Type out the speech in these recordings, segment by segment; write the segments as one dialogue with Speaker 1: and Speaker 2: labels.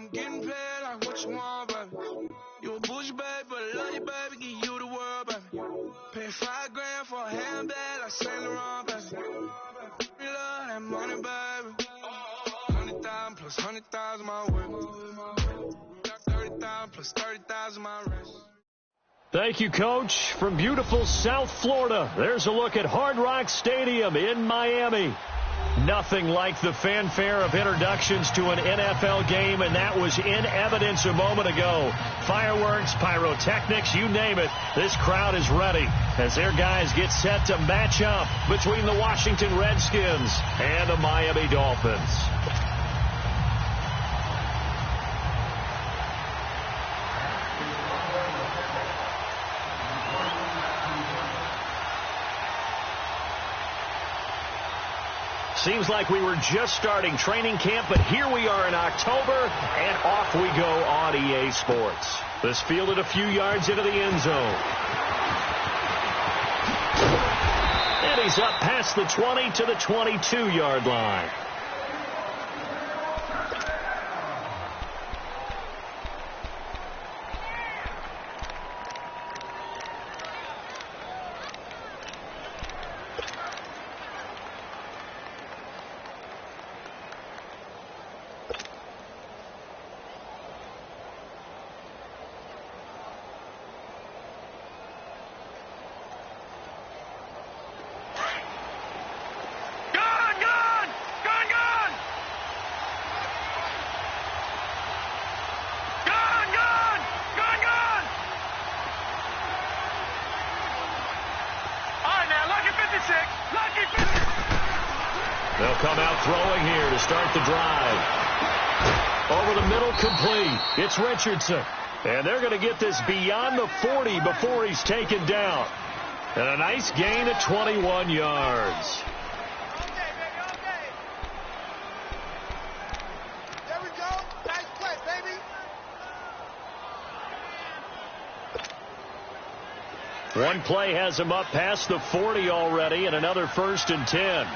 Speaker 1: I'm getting paid like what you want, baby. You a bougie, baby, but I love you, baby. Give you the world, baby. Pay $5 grand for a handbag like Saint Laurent, baby. We love that money, baby. 100,000 plus 100,000 my way. 30,000 plus 30,000 my rest.
Speaker 2: Thank you, Coach. From beautiful South Florida, there's a look at Hard Rock Stadium in Miami. Nothing like the fanfare of introductions to an NFL game, and that was in evidence a moment ago. Fireworks, pyrotechnics, you name it. This crowd is ready as their guys get set to match up between the Washington Redskins and the Miami Dolphins. Seems like we were just starting training camp, but here we are in October, and off we go on EA Sports. This fielded a few yards into the end zone. And he's up past the 20 to the 22-yard line. They'll come out throwing here to start the drive. Over the middle, complete. It's Richardson. And they're going to get this beyond the 40 before he's taken down. And a nice gain of 21 yards.
Speaker 3: There we go. Nice play, baby.
Speaker 2: One play has him up past the 40 already, and another 1st and 10.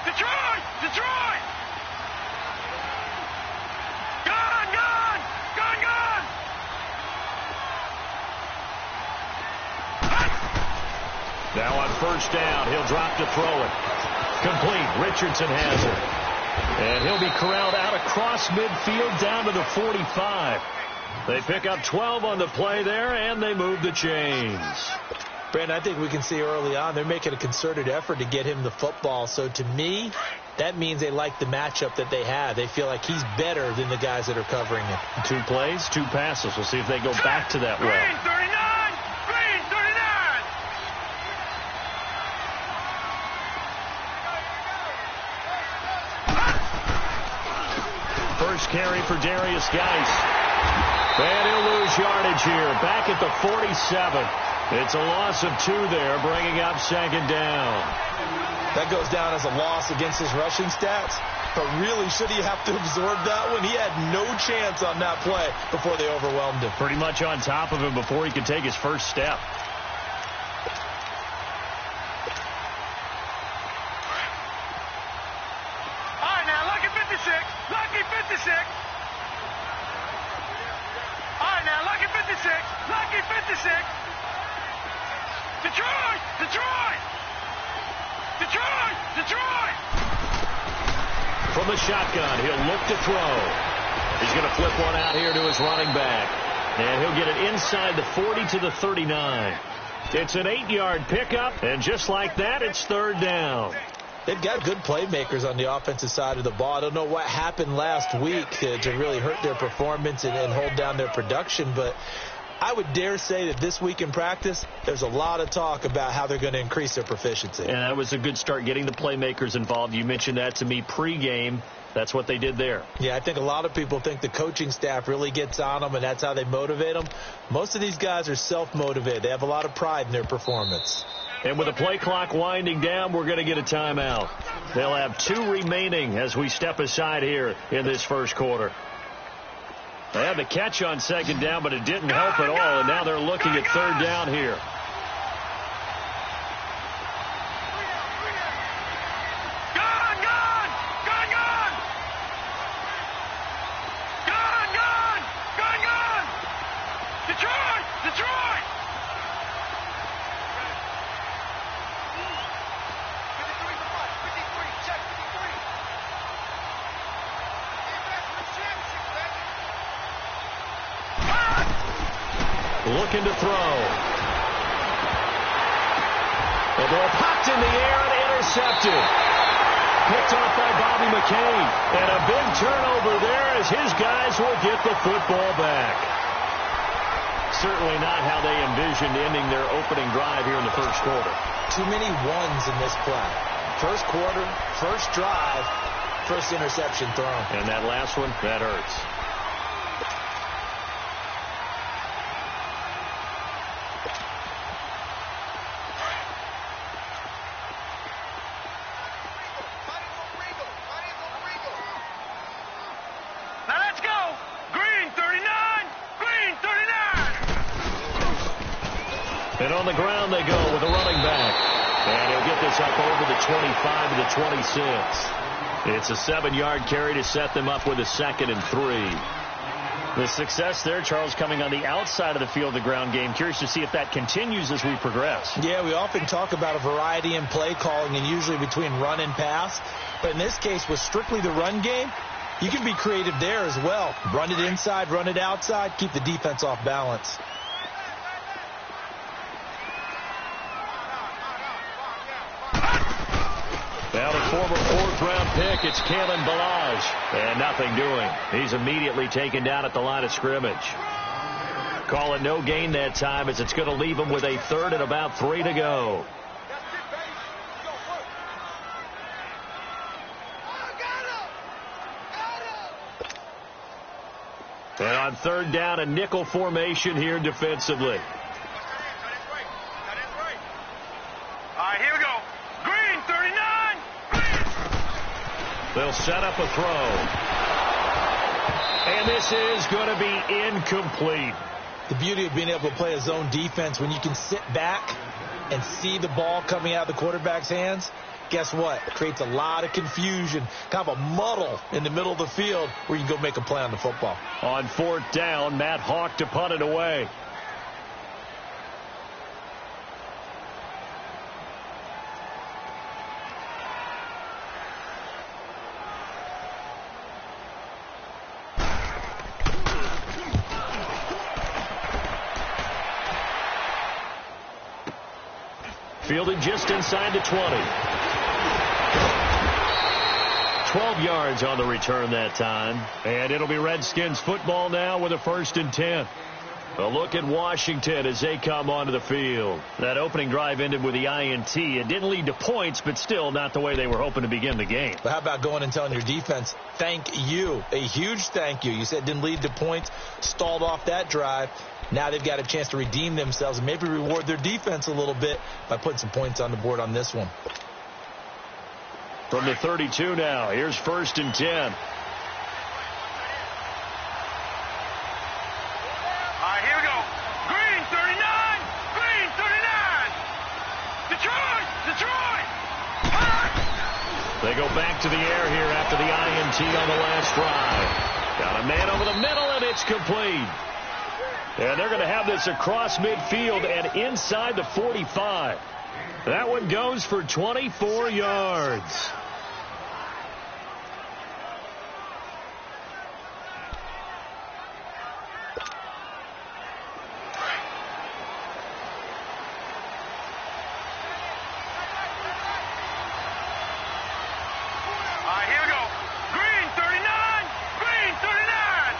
Speaker 3: Detroit! Detroit! Gone! Gone! Gone! Gone!
Speaker 2: Now on 1st down, he'll drop to throw it. Complete. Richardson has it. And he'll be corralled out across midfield down to the 45. They pick up 12 on the play there, and they move the chains.
Speaker 4: Brandon, I think we can see early on they're making a concerted effort to get him the football. So to me, that means they like the matchup that they have. They feel like he's better than the guys that are covering him.
Speaker 2: 2 plays, 2 passes. We'll see if they go back to that route.
Speaker 3: Green 39! Green 39!
Speaker 2: First carry for Darius Geis. And he'll lose yardage here. Back at the 47. It's a loss of 2 there, bringing up 2nd down.
Speaker 4: That goes down as a loss against his rushing stats. But really, should he have to absorb that one? He had no chance on that play before they overwhelmed him.
Speaker 2: Pretty much on top of him before he could take his first step.
Speaker 3: All right, now, lucky 56. Lucky 56. All right, now, lucky 56. Lucky 56. Detroit! Detroit! Detroit! Detroit!
Speaker 2: From the shotgun, he'll look to throw. He's going to flip one out here to his running back. And he'll get it inside the 40 to the 39. It's an 8-yard pickup, and just like that, it's 3rd down.
Speaker 4: They've got good playmakers on the offensive side of the ball. I don't know what happened last week to really hurt their performance and hold down their production, but I would dare say that this week in practice, there's a lot of talk about how they're going to increase their proficiency.
Speaker 2: And that was a good start, getting the playmakers involved. You mentioned that to me pregame. That's what they did there.
Speaker 4: Yeah, I think a lot of people think the coaching staff really gets on them, and that's how they motivate them. Most of these guys are self-motivated. They have a lot of pride in their performance.
Speaker 2: And with the play clock winding down, we're going to get a timeout. They'll have 2 remaining as we step aside here in this first quarter. They had the catch on 2nd down, but it didn't help at all, and now they're looking at 3rd down here.
Speaker 3: Gone! Gone! Gone! Gone!
Speaker 2: looking to throw. The ball popped in the air and intercepted. Picked off by Bobby McCain. And a big turnover there as his guys will get the football back. Certainly not how they envisioned ending their opening drive here in the first quarter.
Speaker 4: Too many ones in this play. First quarter, first drive, first interception thrown.
Speaker 2: And that last one, that hurts. And on the ground they go with a running back. And he'll get this up over the 25 to the 26. It's a 7-yard carry to set them up with a 2nd and 3.
Speaker 5: The success there, Charles, coming on the outside of the field, the ground game. Curious to see if that continues as we progress.
Speaker 4: Yeah, we often talk about a variety in play calling and usually between run and pass. But in this case, with strictly the run game, you can be creative there as well. Run it inside, run it outside, keep the defense off balance.
Speaker 2: Now the former 4th-round pick, it's Kalen Ballage. And nothing doing. He's immediately taken down at the line of scrimmage. Call it no gain that time as it's going to leave him with a 3rd and about 3 to go. And on 3rd down, a nickel formation here defensively.
Speaker 3: Here we go. Green, 39.
Speaker 2: They'll set up a throw. And this is going to be incomplete.
Speaker 4: The beauty of being able to play a zone defense when you can sit back and see the ball coming out of the quarterback's hands, guess what? It creates a lot of confusion, kind of a muddle in the middle of the field where you can go make a play on the football.
Speaker 2: On 4th down, Matt Hawk to punt it away. Fielded just inside the 20. 12 yards on the return that time. And it'll be Redskins football now with a 1st and 10. A look at Washington as they come onto the field.
Speaker 5: That opening drive ended with the INT. It didn't lead to points, but still not the way they were hoping to begin the game.
Speaker 4: But how about going and telling your defense, thank you, a huge thank you. You said it didn't lead to points, stalled off that drive. Now they've got a chance to redeem themselves and maybe reward their defense a little bit by putting some points on the board on this one.
Speaker 2: From the 32 now, here's 1st and 10.
Speaker 3: Here we go. Green, 39. Green, 39. Detroit.
Speaker 2: They go back to the air here after the INT on the last drive. Got a man over the middle, and it's complete. And they're going to have this across midfield and inside the 45. That one goes for 24 yards.
Speaker 3: Here we go. Green, 39. Green, 39.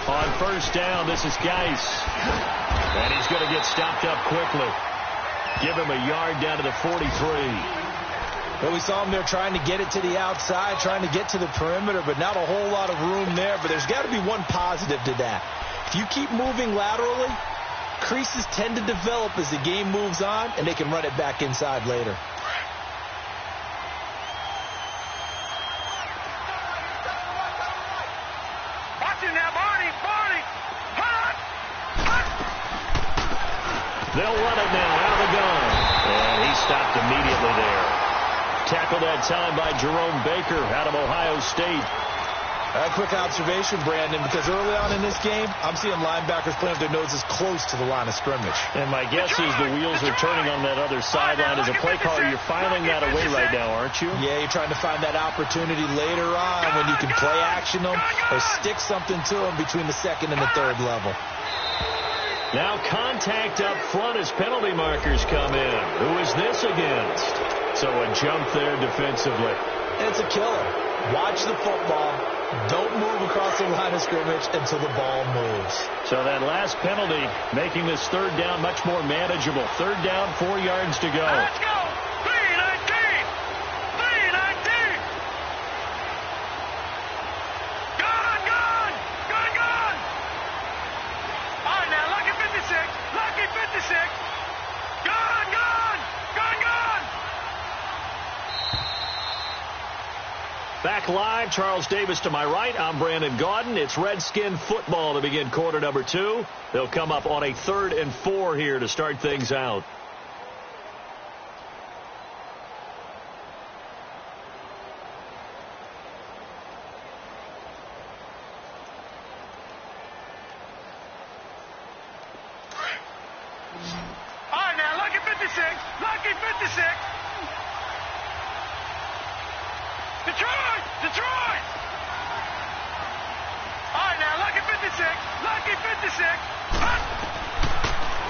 Speaker 2: On 1st down, this is Geis. And he's going to get stopped up quickly. Give him a yard down to the 43.
Speaker 4: Well, we saw him there trying to get it to the outside, trying to get to the perimeter, but not a whole lot of room there. But there's got to be one positive to that. If you keep moving laterally, creases tend to develop as the game moves on, and they can run it back inside later.
Speaker 2: They'll run it now out of the gun. And he stopped immediately there. Tackled that time by Jerome Baker out of Ohio State.
Speaker 4: A quick observation, Brandon, because early on in this game, I'm seeing linebackers putting up their noses close to the line of scrimmage.
Speaker 5: And my guess is the wheels are turning on that other sideline. As a play caller, you're filing that away right now, aren't you?
Speaker 4: Yeah, you're trying to find that opportunity later on when you can play action them or stick something to them between the second and the third level.
Speaker 2: Now contact up front as penalty markers come in. Who is this against? So a jump there defensively.
Speaker 4: It's a killer. Watch the football. Don't move across the line of scrimmage until the ball moves.
Speaker 2: So that last penalty making this third down much more manageable. Third down, 4 yards to go.
Speaker 3: Let's go! 319! 319! Gone! Gone! Gone! Gone! All right, now, lucky 56. Lucky 56. Gone! Gone! Gone! Gone!
Speaker 2: Back live, Charles Davis to my right. I'm Brandon Gaudin. It's Redskin football to begin quarter number 2. They'll come up on a 3rd and 4 here to start things out.
Speaker 3: All right, now, lucky 56. Lucky 56. Detroit! Detroit! All right, now, lucky 56. Lucky 56.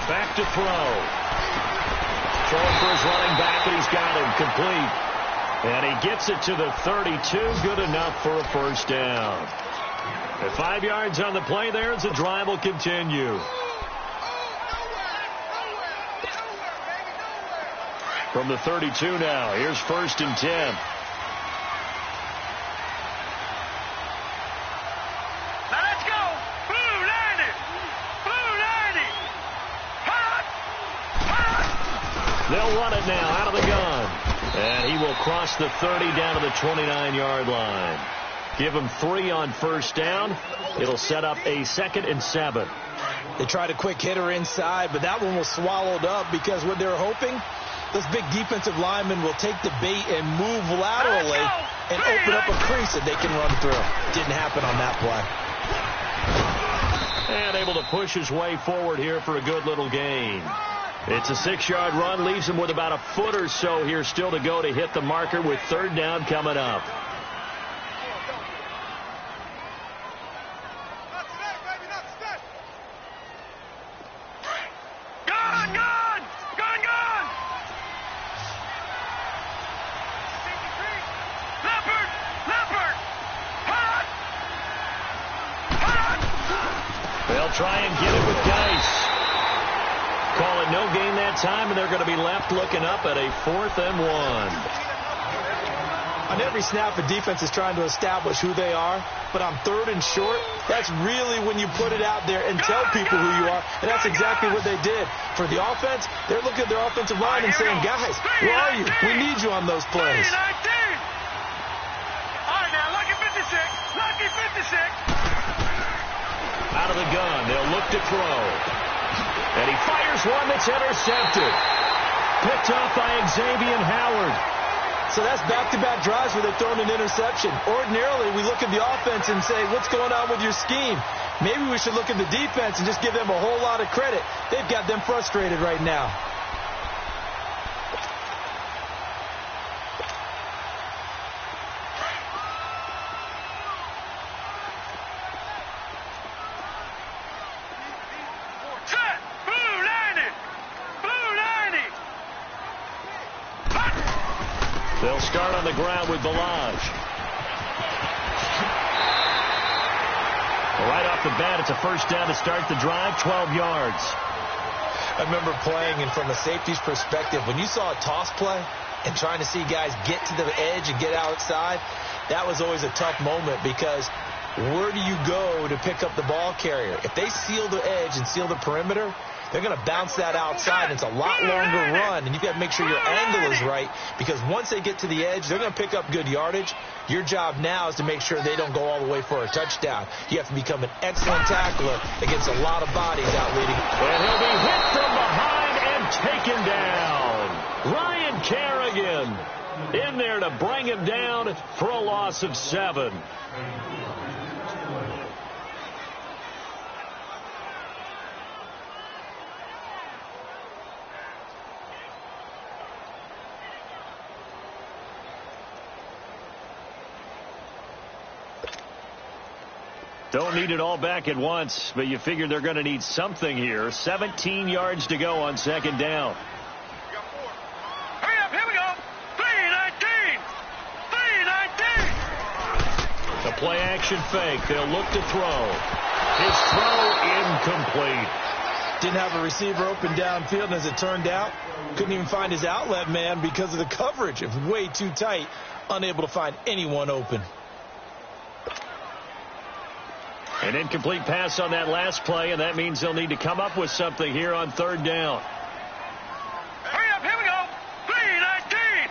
Speaker 2: Back to throw. Throwing for his running back, and he's got him complete. And he gets it to the 32. Good enough for a first down. At 5 yards on the play there as the drive will continue. From the 32 now, here's 1st and 10. They'll run it now out of the gun. And he will cross the 30 down to the 29-yard line. Give him 3 on first down. It'll set up a 2nd and 7.
Speaker 4: They tried a quick hitter inside, but that one was swallowed up because what they were hoping, those big defensive linemen will take the bait and move laterally and open up a crease that they can run through. Didn't happen on that play.
Speaker 2: And able to push his way forward here for a good little gain. It's a 6-yard run, leaves him with about a foot or so here still to go to hit the marker with 3rd down coming up.
Speaker 3: Gone! Gone! Gone! Gone! Leopard! Leopard! Hot! Hot!
Speaker 2: They'll try and get it with Dice. Call it no gain that time, and they're going to be left looking up at a 4th and 1.
Speaker 4: On every snap, the defense is trying to establish who they are, but on 3rd and short, that's really when you put it out there and tell people who you are, and that's exactly what they did. For the offense, they're looking at their offensive line and saying, guys, where are you? We need you on those plays.
Speaker 3: All right, now, lucky 56. Lucky 56.
Speaker 2: Out of the gun, they'll look to throw. And he fires one that's intercepted. Picked off by Xavier Howard.
Speaker 4: So that's back-to-back drives where they've thrown an interception. Ordinarily, we look at the offense and say, what's going on with your scheme? Maybe we should look at the defense and just give them a whole lot of credit. They've got them frustrated right now.
Speaker 2: They'll start on the ground with Balaj. Right off the bat, it's a first down to start the drive, 12 yards.
Speaker 4: I remember playing, and from a safety's perspective, when you saw a toss play and trying to see guys get to the edge and get outside, that was always a tough moment because where do you go to pick up the ball carrier? If they seal the edge and seal the perimeter, they're going to bounce that outside. It's a lot longer run, and you've got to make sure your angle is right because once they get to the edge, they're going to pick up good yardage. Your job now is to make sure they don't go all the way for a touchdown. You have to become an excellent tackler against a lot of bodies out leading.
Speaker 2: And he'll be hit from behind and taken down. Ryan Kerrigan in there to bring him down for a loss of 7. Don't need it all back at once, but you figure they're going to need something here. 17 yards to go on second down.
Speaker 3: Hurry up, here we go. 3-19. 3-19.
Speaker 2: The play action fake. They'll look to throw. His throw incomplete.
Speaker 4: Didn't have a receiver open downfield, and as it turned out, couldn't even find his outlet man because of the coverage. It was way too tight, unable to find anyone open.
Speaker 2: An incomplete pass on that last play, and that means they'll need to come up with something here on third down.
Speaker 3: Hurry up, here we go. 3-19.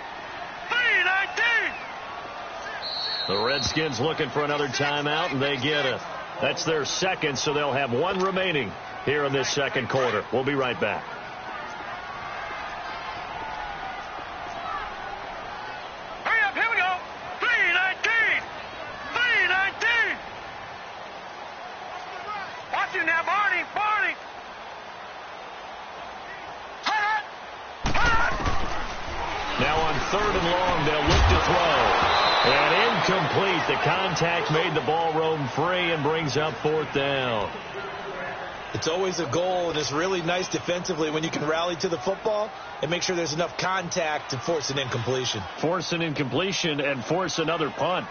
Speaker 3: 3-19.
Speaker 2: The Redskins looking for another timeout, and they get it. That's their second, so they'll have one remaining here in this second quarter. We'll be right back.
Speaker 3: Hurry up, here we go. 3-19. 3-19. Watch it now, Barney. Barney.
Speaker 2: Now on third and long, they'll look to throw. And incomplete. The contact made the ball roam free and brings up fourth down.
Speaker 4: It's always a goal, and it's really nice defensively when you can rally to the football and make sure there's enough contact to force an incompletion.
Speaker 2: Force an incompletion and force another punt.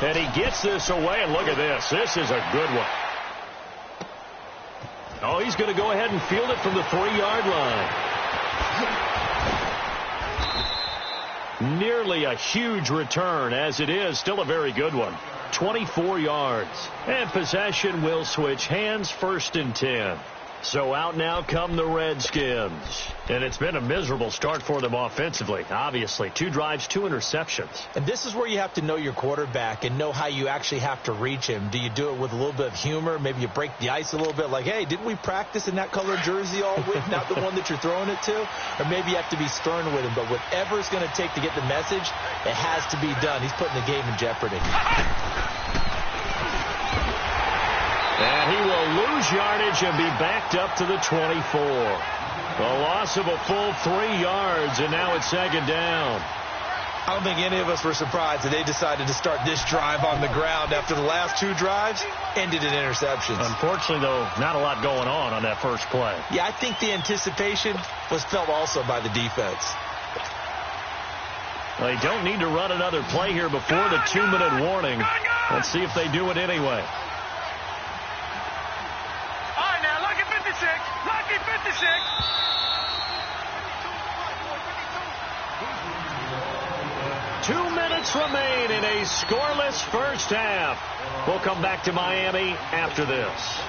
Speaker 2: And he gets this away, and look at this. This is a good one. Oh, he's going to go ahead and field it from the 3-yard line. Nearly a huge return, as it is still a very good one. 24 yards. And possession will switch hands, 1st and 10. So out now come the Redskins. And it's been a miserable start for them offensively. Obviously, 2 drives, 2 interceptions.
Speaker 4: And this is where you have to know your quarterback and know how you actually have to reach him. Do you do it with a little bit of humor? Maybe you break the ice a little bit like, hey, didn't we practice in that colored jersey all week? Not the one that you're throwing it to? Or maybe you have to be stern with him. But whatever it's going to take to get the message, it has to be done. He's putting the game in jeopardy.
Speaker 2: And he will lose yardage and be backed up to the 24. A loss of a full 3 yards, and now it's second down.
Speaker 4: I don't think any of us were surprised that they decided to start this drive on the ground after the last 2 drives ended in interceptions.
Speaker 2: Unfortunately, though, not a lot going on that first play.
Speaker 4: Yeah, I think the anticipation was felt also by the defense.
Speaker 2: Well, they don't need to run another play here before the 2-minute warning. Let's see if they do it anyway.
Speaker 3: Lucky 56.
Speaker 2: 2 minutes remain in a scoreless first half. We'll come back to Miami after this.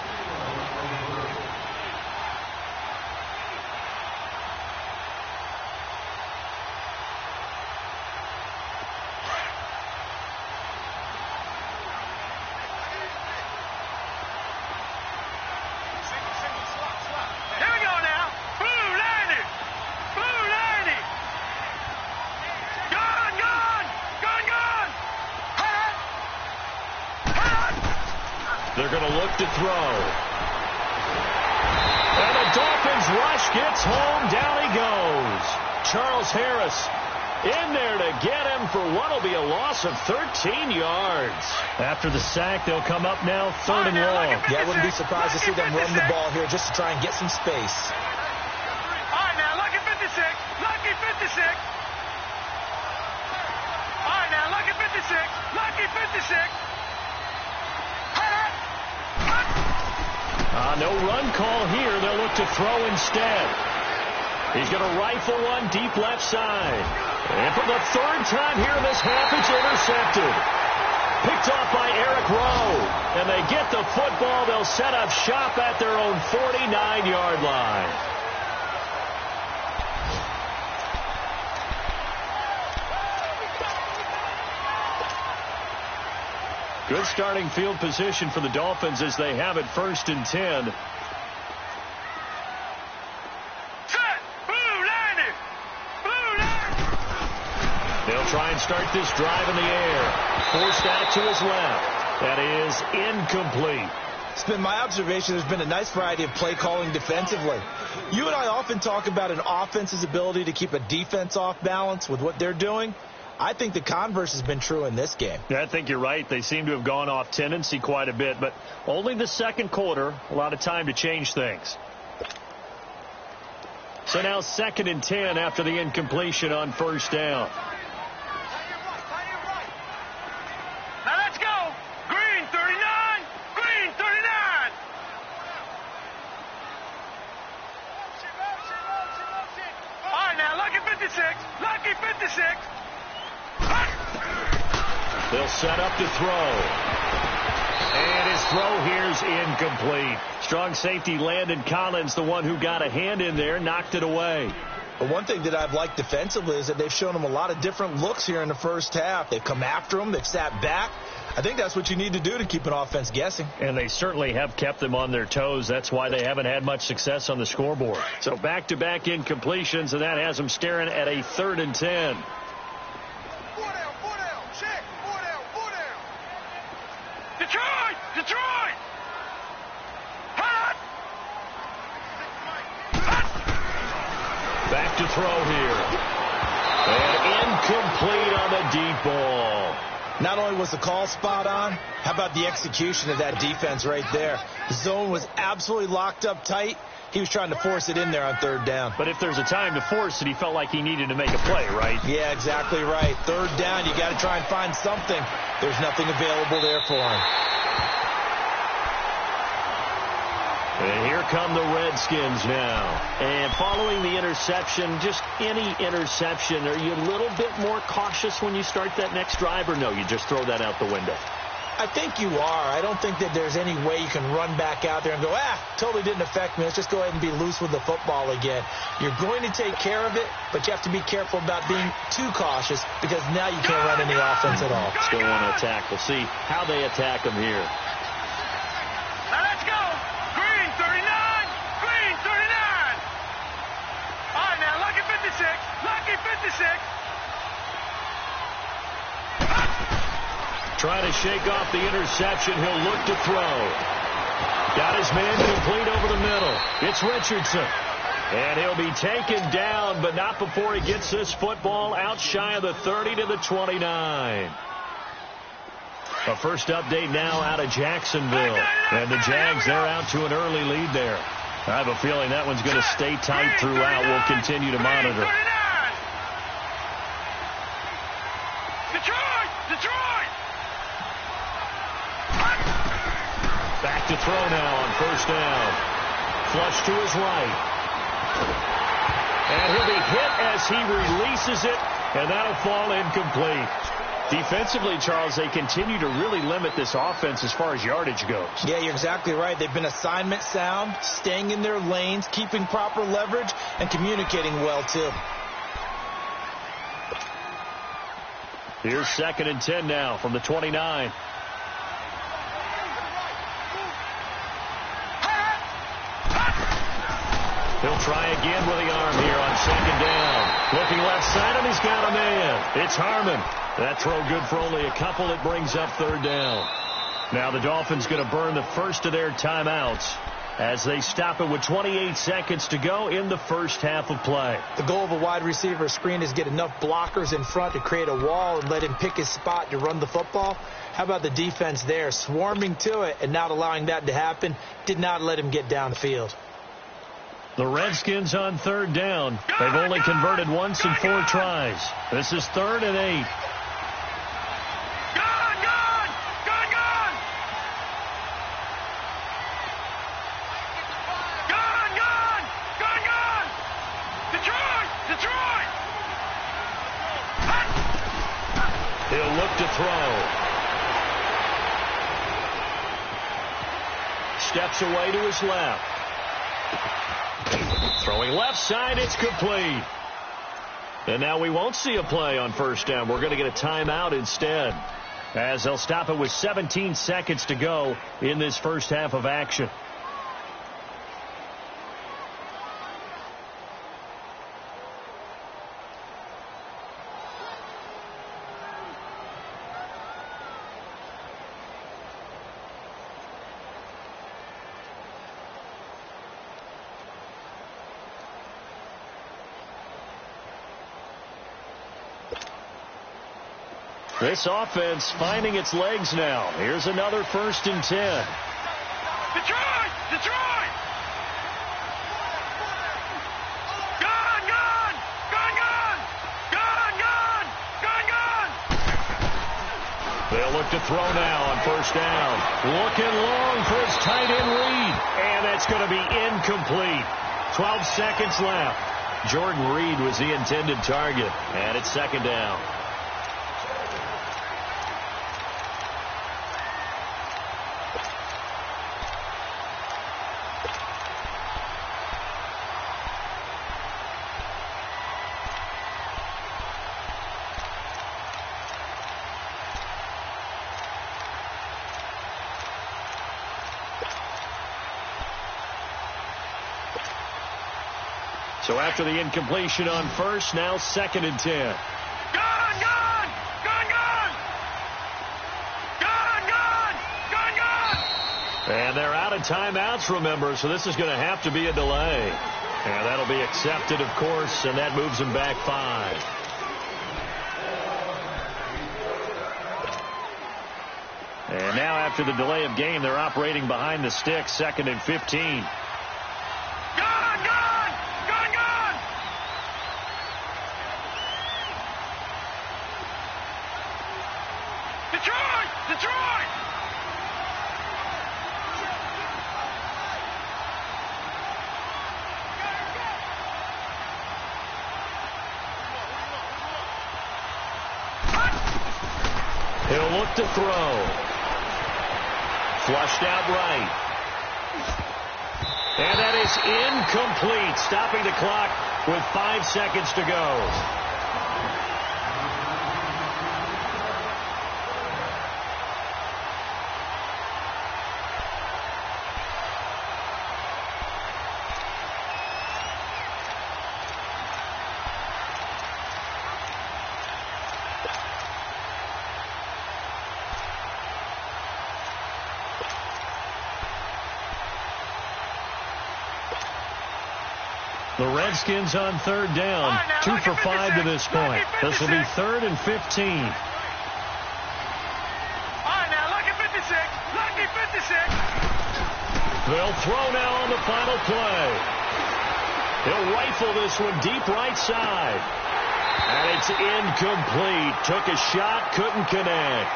Speaker 2: They're going to look to throw. And the Dolphins rush gets home. Down he goes. Charles Harris in there to get him for what will be a loss of 13 yards. After the sack, they'll come up now 3rd and long.
Speaker 4: Yeah, I wouldn't be surprised to see them run the ball here just to try and get some space.
Speaker 3: All right, now, lucky 56. Lucky 56. All right, now, lucky 56. Lucky 56.
Speaker 2: No run call here. They'll look to throw instead. He's going to rifle one deep left side. And for the 3rd time here in this half, it's intercepted. Picked off by Eric Rowe. And they get the football. They'll set up shop at their own 49-yard line. Good starting field position for the Dolphins as they have it 1st and 10. They'll try and start this drive in the air. Forced out to his left. That is incomplete.
Speaker 4: It's been my observation there's been a nice variety of play calling defensively. You and I often talk about an offense's ability to keep a defense off balance with what they're doing. I think the converse has been true in this game.
Speaker 2: Yeah, I think you're right. They seem to have gone off tendency quite a bit, but only the second quarter, a lot of time to change things. So now 2nd and 10 after the incompletion on 1st down.
Speaker 3: Now let's go. Green 39. Green 39. All right, now Lucky 56. Lucky 56.
Speaker 2: They'll set up to throw. And his throw here's incomplete. Strong safety Landon Collins, the one who got a hand in there, knocked it away.
Speaker 4: But one thing that I've liked defensively is that they've shown him a lot of different looks here in the first half. They've come after him. They've sat back. I think that's what you need to do to keep an offense guessing.
Speaker 2: And they certainly have kept them on their toes. That's why they haven't had much success on the scoreboard. So back-to-back incompletions, and that has them staring at a 3rd and 10.
Speaker 3: Detroit! Detroit! Hot!
Speaker 2: Back to throw here. And incomplete on the deep ball.
Speaker 4: Not only was the call spot on, how about the execution of that defense right there? The zone was absolutely locked up tight. He was trying to force it in there on 3rd down.
Speaker 2: But if there's a time to force it, he felt like he needed to make a play, right?
Speaker 4: Yeah, exactly right. 3rd down, you got to try and find something. There's nothing available there for him.
Speaker 2: And here come the Redskins now. And following the interception, just any interception, are you a little bit more cautious when you start that next drive, or no, you just throw that out the window?
Speaker 4: I think you are. I don't think that there's any way you can run back out there and go, totally didn't affect me. Let's just go ahead and be loose with the football again. You're going to take care of it, but you have to be careful about being too cautious because now you can't run any offense at all.
Speaker 2: Still want to attack. We'll see how they attack them here.
Speaker 3: Now let's go. Green 39. Green 39. All right, now Lucky 56. Lucky 56.
Speaker 2: Trying to shake off the interception. He'll look to throw. Got his man complete over the middle. It's Richardson. And he'll be taken down, but not before he gets this football out shy of the 30 to the 29. A first update now out of Jacksonville. And the Jags, they're out to an early lead there. I have a feeling that one's going to stay tight throughout. We'll continue to monitor.
Speaker 3: Detroit! Detroit!
Speaker 2: Back to throw now on 1st down. Flush to his right. And he'll be hit as he releases it, and that'll fall incomplete. Defensively, Charles, they continue to really limit this offense as far as yardage goes.
Speaker 4: Yeah, you're exactly right. They've been assignment sound, staying in their lanes, keeping proper leverage, and communicating well, too.
Speaker 2: Here's 2nd and 10 now from the 29. He'll try again with the arm here on 2nd down. Looking left side, and he's got a man. It's Harmon. That throw good for only a couple. It brings up 3rd down. Now the Dolphins going to burn the first of their timeouts as they stop it with 28 seconds to go in the first half of play.
Speaker 4: The goal of a wide receiver screen is get enough blockers in front to create a wall and let him pick his spot to run the football. How about the defense there, swarming to it and not allowing that to happen? Did not let him get downfield.
Speaker 2: The Redskins on 3rd down. They've only converted once in 4 tries. This is 3rd and 8. He'll look to throw. Steps away to his left. Throwing left side, it's complete. And now we won't see a play on 1st down. We're going to get a timeout instead. as they'll stop it with 17 seconds to go in this first half of action. This offense finding its legs now. Here's another 1st and 10.
Speaker 3: Detroit! Detroit! Gun! Gun! Gun! Gun! Gun! Gun! Gun! Gun!
Speaker 2: They'll look to throw now on 1st down. Looking long for his tight end Reed. And that's going to be incomplete. 12 seconds left. Jordan Reed was the intended target. And it's 2nd down. So after the incompletion on 1st, now 2nd and 10.
Speaker 3: Gun! Gun! Gun! Gun! Gun! Gun! Gun! Gun!
Speaker 2: And they're out of timeouts, remember, so this is going to have to be a delay. And that'll be accepted, of course, and that moves them back 5. And now after the delay of game, they're operating behind the sticks, 2nd and 15.
Speaker 3: Detroit! Detroit!
Speaker 2: He'll look to throw. Flushed out right. And that is incomplete, stopping the clock with 5 seconds to go. The Redskins on 3rd down, 2 for 5 to this point. This will be 3rd and 15.
Speaker 3: All right, now, lucky 56. Lucky 56.
Speaker 2: They'll throw now on the final play. He'll rifle this one deep right side. And it's incomplete. Took a shot, couldn't connect.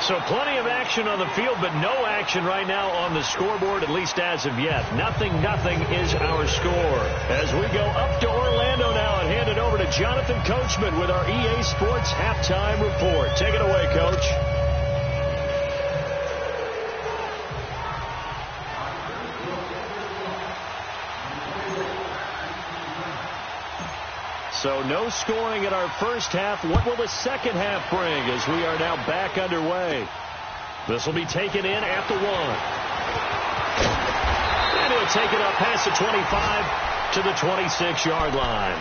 Speaker 2: So plenty of action on the field, but no action right now on the scoreboard, at least as of yet. 0-0 is our score. As we go up to Orlando now and hand it over to Jonathan Coachman with our EA Sports Halftime Report. Take it away, Coach. So no scoring in our first half. What will the second half bring as we are now back underway? This will be taken in at the 1. And he'll take it up past the 25 to the 26-yard line.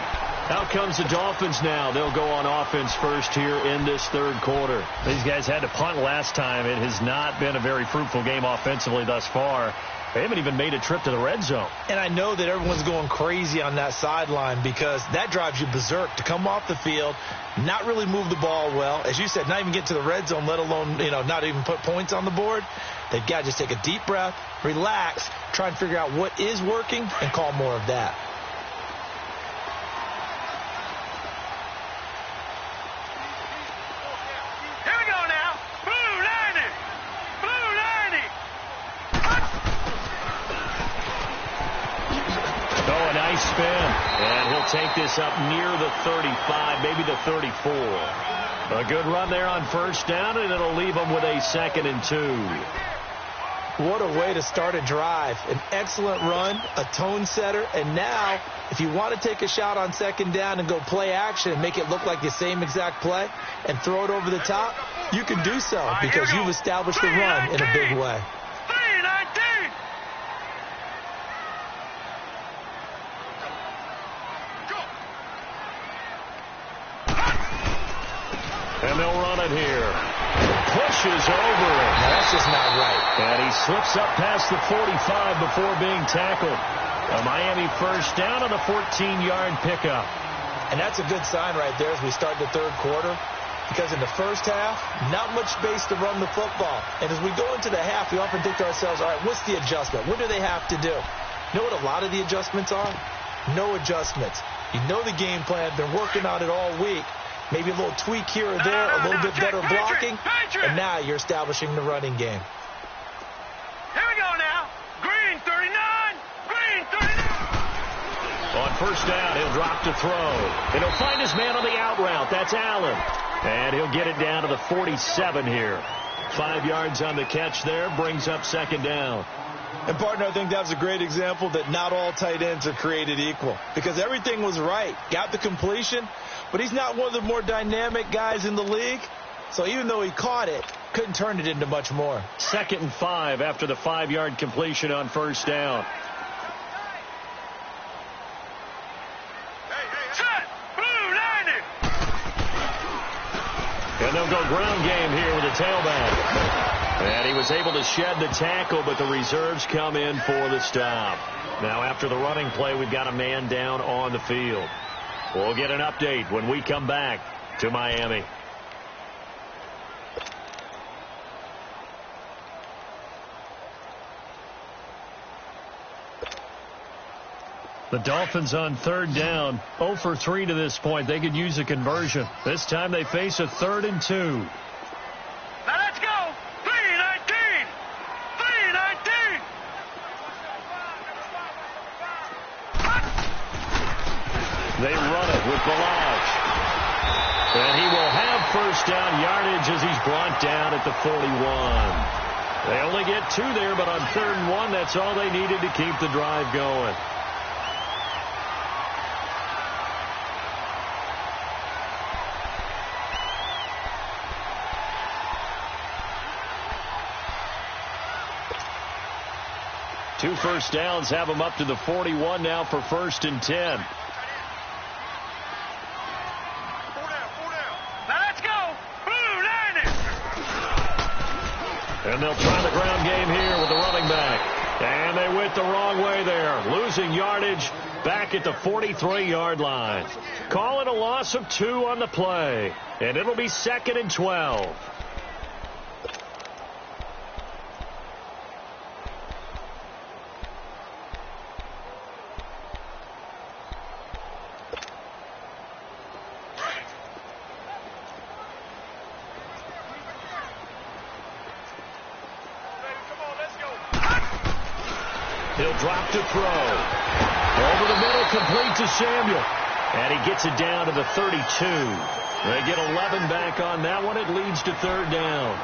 Speaker 2: Out comes the Dolphins now. They'll go on offense first here in this 3rd quarter. These guys had to punt last time. It has not been a very fruitful game offensively thus far. They haven't even made a trip to the red zone.
Speaker 4: And I know that everyone's going crazy on that sideline because that drives you berserk to come off the field, not really move the ball well. As you said, not even get to the red zone, let alone, not even put points on the board. They've got to just take a deep breath, relax, try and figure out what is working and call more of that.
Speaker 3: Here we go now. Blue 90. Blue 90.
Speaker 2: Oh, a nice spin. And he'll take this up near the 35, maybe the 34. A good run there on 1st down, and it'll leave them with a 2nd and 2.
Speaker 4: What a way to start a drive. An excellent run, a tone setter, and now if you want to take a shot on second down and go play action and make it look like the same exact play and throw it over the top, you can do so because you've established the run in a big way.
Speaker 3: 3-19.
Speaker 2: And they'll run it here. Pushes over it.
Speaker 4: Now, that's just not right.
Speaker 2: And he slips up past the 45 before being tackled. A Miami first down on the 14-yard pickup.
Speaker 4: And that's a good sign right there as we start the third quarter. Because in the first half, not much space to run the football. And as we go into the half, we often think to ourselves, all right, what's the adjustment? What do they have to do? You know what a lot of the adjustments are? No adjustments. You know the game plan. Been working on it all week. Maybe a little tweak here or there, a little bit better blocking, and now you're establishing the running game.
Speaker 3: Here we go now. Green 39. Green 39.
Speaker 2: On first down, he'll drop to throw. And he'll find his man on the out route. That's Allen. And he'll get it down to the 47 here. 5 yards on the catch there, brings up second down.
Speaker 6: And, partner, I think that was a great example that not all tight ends are created equal. Because everything was right. Got the completion, but he's not one of the more dynamic guys in the league. So even though he caught it, couldn't turn it into much more.
Speaker 2: 2nd and 5 after the 5-yard completion on first down.
Speaker 3: Set. Blue 90.
Speaker 2: And they'll go ground game here with a tailback. And he was able to shed the tackle, but the reserves come in for the stop. Now after the running play, we've got a man down on the field. We'll get an update when we come back to Miami. The Dolphins on third down, 0 for 3 to this point. They could use a conversion. This time they face a 3rd and 2.
Speaker 3: Now let's go. 3-19. 3-19.
Speaker 2: They run it with Balaj. And he will have first down yardage as he's brought down at the 41. They only get 2 there, but on 3rd and 1, that's all they needed to keep the drive going. Two first downs have them up to the 41 now for 1st and 10.
Speaker 3: Now let's go. Blue 90.
Speaker 2: And they'll try the ground game here with the running back. And they went the wrong way there. Losing yardage back at the 43-yard line. Calling a loss of 2 on the play. And it'll be 2nd and 12. He'll drop to throw. Over the middle, complete to Samuel. And he gets it down to the 32. They get 11 back on that one. It leads to 3rd down.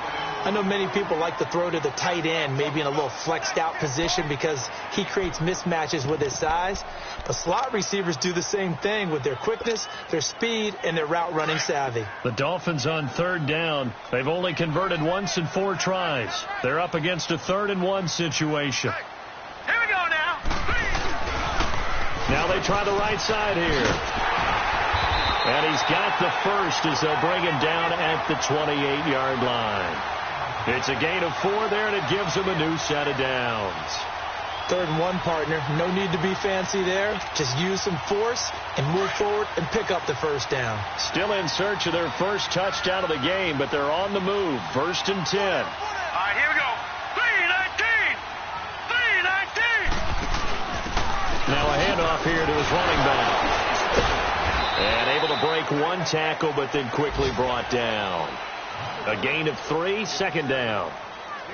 Speaker 4: I know many people like to throw to the tight end, maybe in a little flexed out position because he creates mismatches with his size. But slot receivers do the same thing with their quickness, their speed, and their route running savvy.
Speaker 2: The Dolphins on 3rd down. They've only converted once in 4 tries. They're up against a 3rd and 1 situation.
Speaker 3: Here we go now.
Speaker 2: Now they try the right side here. And he's got the first as they'll bring him down at the 28-yard line. It's a gain of 4 there, and it gives him a new set of downs.
Speaker 4: 3rd and 1, partner. No need to be fancy there. Just use some force and move forward and pick up the first down.
Speaker 2: Still in search of their first touchdown of the game, but they're on the move. 1st and 10.
Speaker 3: All right, here we go. 3-19. 3-19.
Speaker 2: Now a handoff here to his running back. And able to break 1 tackle, but then quickly brought down. A gain of 3, 2nd down.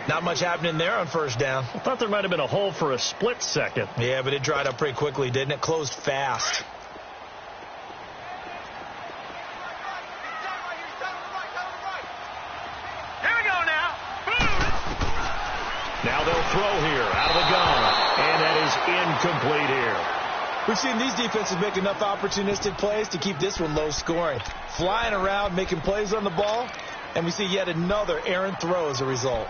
Speaker 4: Not much happening there on 1st down.
Speaker 2: I thought there might have been a hole for a split second.
Speaker 4: Yeah, but it dried up pretty quickly, didn't it? Closed fast.
Speaker 3: Here we go now.
Speaker 2: Now they'll
Speaker 5: throw here out of the gun. And that is incomplete here.
Speaker 6: We've seen these defenses make enough opportunistic plays to keep this one low scoring. Flying around, making plays on the ball, and we see yet another errant throw as a result.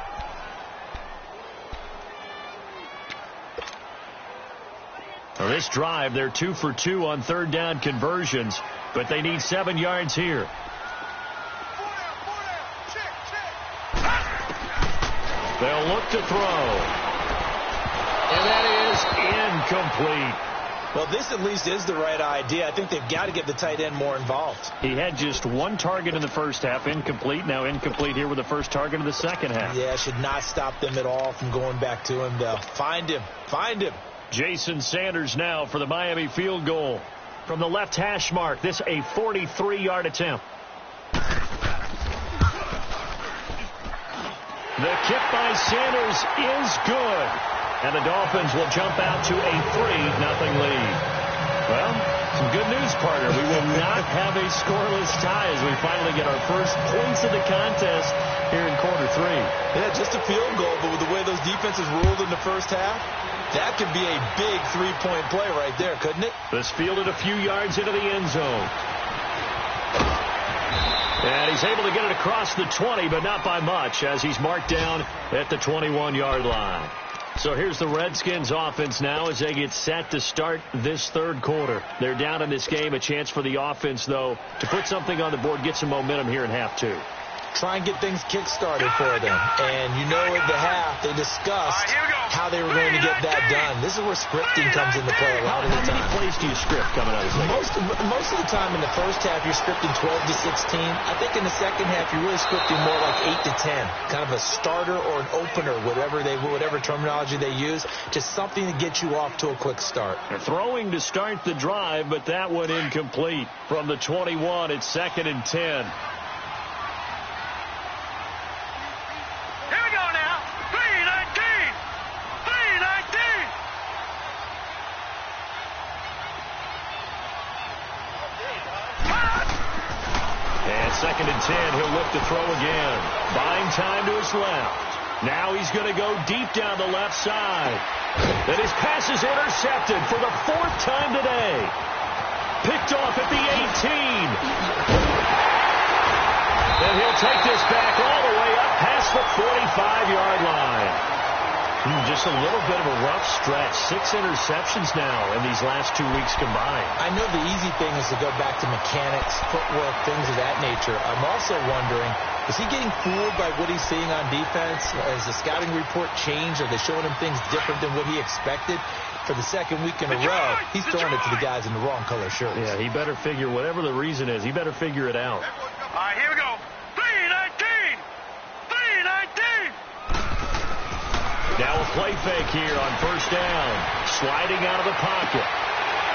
Speaker 5: For this drive, they're 2 for 2 on third down conversions, but they need 7 yards here. They'll look to throw. And that is incomplete.
Speaker 6: Well, this at least is the right idea. I think they've got to get the tight end more involved.
Speaker 5: He had just 1 target in the first half, incomplete. Now incomplete here with the first target of the second half.
Speaker 6: Yeah, should not stop them at all from going back to him, though. Find him. Find him.
Speaker 5: Jason Sanders now for the Miami field goal. From the left hash mark, this a 43-yard attempt. The kick by Sanders is good. And the Dolphins will jump out to a 3-0 lead. Well, some good news, partner. We will not have a scoreless tie as we finally get our first points of the contest here in quarter 3.
Speaker 6: Yeah, just a field goal, but with the way those defenses ruled in the first half, that could be a big 3-point play right there, couldn't it?
Speaker 5: This fielded a few yards into the end zone. And he's able to get it across the 20, but not by much, as he's marked down at the 21-yard line. So here's the Redskins offense now as they get set to start this third quarter. They're down in this game. A chance for the offense, though, to put something on the board, get some momentum here in half 2.
Speaker 6: Try and get things kick-started for them. And you know at the half, they discussed how they were going to get that done. This is where scripting comes into play a lot of the time.
Speaker 5: How many plays do you script coming out of this?
Speaker 6: Most of the time in the first half, you're scripting 12 to 16. I think in the second half, you're really scripting more like 8 to 10. Kind of a starter or an opener, whatever terminology they use. Just something to get you off to a quick start.
Speaker 5: They're throwing to start the drive, but that one incomplete. From the 21, it's 2nd and 10. Second and 10, he'll look to throw again. Buying time to his left. Now he's going to go deep down the left side. And his pass is intercepted for the 4th time today. Picked off at the 18. And he'll take this back all the way up past the 45-yard line. Just a little bit of a rough stretch. 6 interceptions now in these last 2 weeks combined.
Speaker 6: I know the easy thing is to go back to mechanics, footwork, things of that nature. I'm also wondering, is he getting fooled by what he's seeing on defense? Has the scouting report changed? Are they showing him things different than what he expected? For the second week in a row, he's throwing it to the guys in the wrong color shirts.
Speaker 5: Yeah, he better figure, whatever the reason is, he better figure it out.
Speaker 3: All right, here we go. 3-19! 3-19!
Speaker 5: Now a play fake here on first down. Sliding out of the pocket.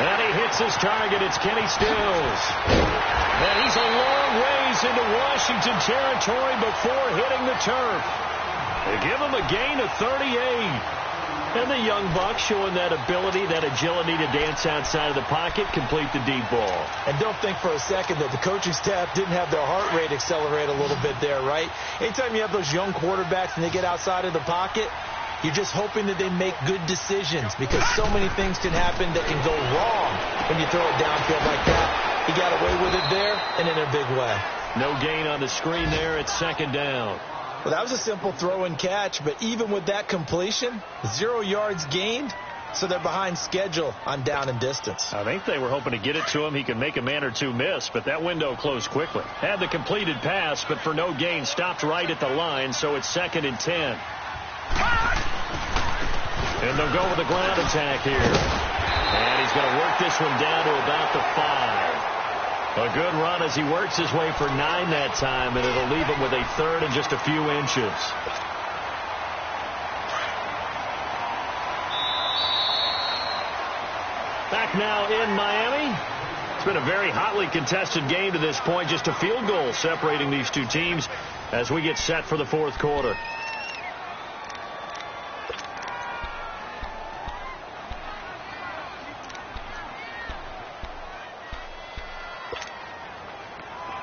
Speaker 5: And he hits his target. It's Kenny Stills. And he's a long ways into Washington territory before hitting the turf. They give him a gain of 38. And the young buck showing that ability, that agility to dance outside of the pocket, complete the deep ball.
Speaker 6: And don't think for a second that the coaching staff didn't have their heart rate accelerate a little bit there, right? Anytime you have those young quarterbacks and they get outside of the pocket, you're just hoping that they make good decisions because so many things can happen that can go wrong when you throw it downfield like that. He got away with it there and in a big way.
Speaker 5: No gain on the screen there. It's 2nd down.
Speaker 6: Well, that was a simple throw and catch, but even with that completion, 0 yards gained, so they're behind schedule on down and distance.
Speaker 5: I think they were hoping to get it to him. He could make a man or two miss, but that window closed quickly. Had the completed pass, but for no gain, stopped right at the line, so it's 2nd and 10. And they'll go with the ground attack here. And he's going to work this one down to about the 5. A good run as he works his way for 9 that time, and it'll leave him with a 3rd and just a few inches. Back now in Miami. It's been a very hotly contested game to this point. Just a field goal separating these two teams as we get set for the 4th quarter.